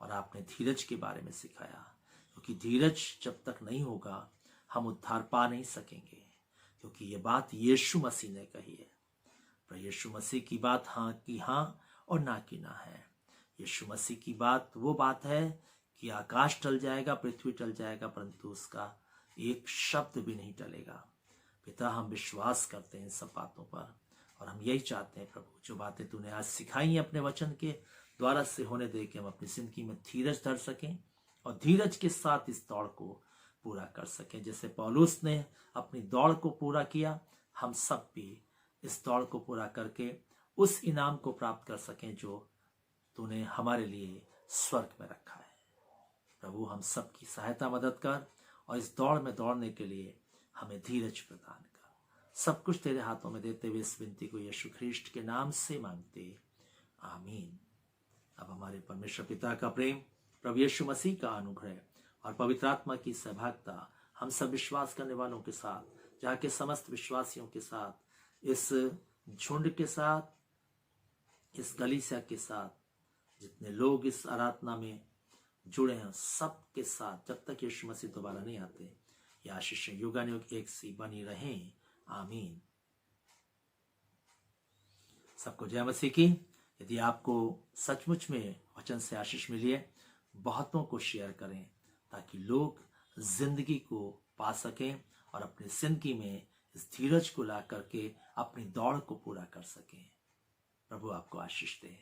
और आपने धीरज के बारे में सिखाया, क्योंकि धीरज जब तक नहीं होगा हम उद्धार पा नहीं सकेंगे, क्योंकि ये बात यीशु मसीह ने कही है। पर यीशु मसीह की बात हाँ की हाँ और ना की ना है। यीशु मसीह की बात वो बात है कि आकाश टल जाएगा, पृथ्वी टल जाएगा, परंतु उसका एक शब्द भी नहीं टलेगा। पिता हम विश्वास करते हैं इन सब बातों पर, और हम यही चाहते हैं प्रभु जो बातें तूने आज सिखाई हैं अपने वचन के द्वारा से होने दे के हम अपनी जिंदगी में धीरज धर सकें और धीरज के साथ इस दौड़ को पूरा कर सकें। जैसे पौलुस ने अपनी दौड़ को पूरा किया, हम सब भी इस दौड़ को पूरा करके उस इनाम को प्राप्त कर सकें जो तूने हमारे लिए स्वर्ग में रखा है। प्रभु हम सब की सहायता मदद कर और इस दौड़ में दौड़ने के लिए हमें धीरज प्रदान कर। सब कुछ तेरे हाथों में देते हुए इस विनती को यीशु ख्रीष्ट के नाम से मांगते, आमीन। अब हमारे परमेश्वर पिता का प्रेम, प्रभु यीशु मसीह का अनुग्रह और पवित्र आत्मा की सहभागिता हम सब विश्वास करने वालों के साथ, जहाँ के समस्त विश्वासियों के साथ, इस झुंड के साथ, इस कलीसिया के साथ, जितने लोग इस आराधना में जुड़े हैं सब के साथ, जब तक यीशु मसीह दोबारा नहीं आते, ये आशीष युगानुयुग एक सी बनी रहें, आमीन। सबको जय मसीह की। यदि आपको सचमुच में वचन से आशीष मिली है, बहुतों को शेयर करें ताकि लोग जिंदगी को पा सकें और अपनी जिंदगी में इस धीरज को ला करके अपनी दौड़ को पूरा कर सकें। प्रभु आपको आशीष दे।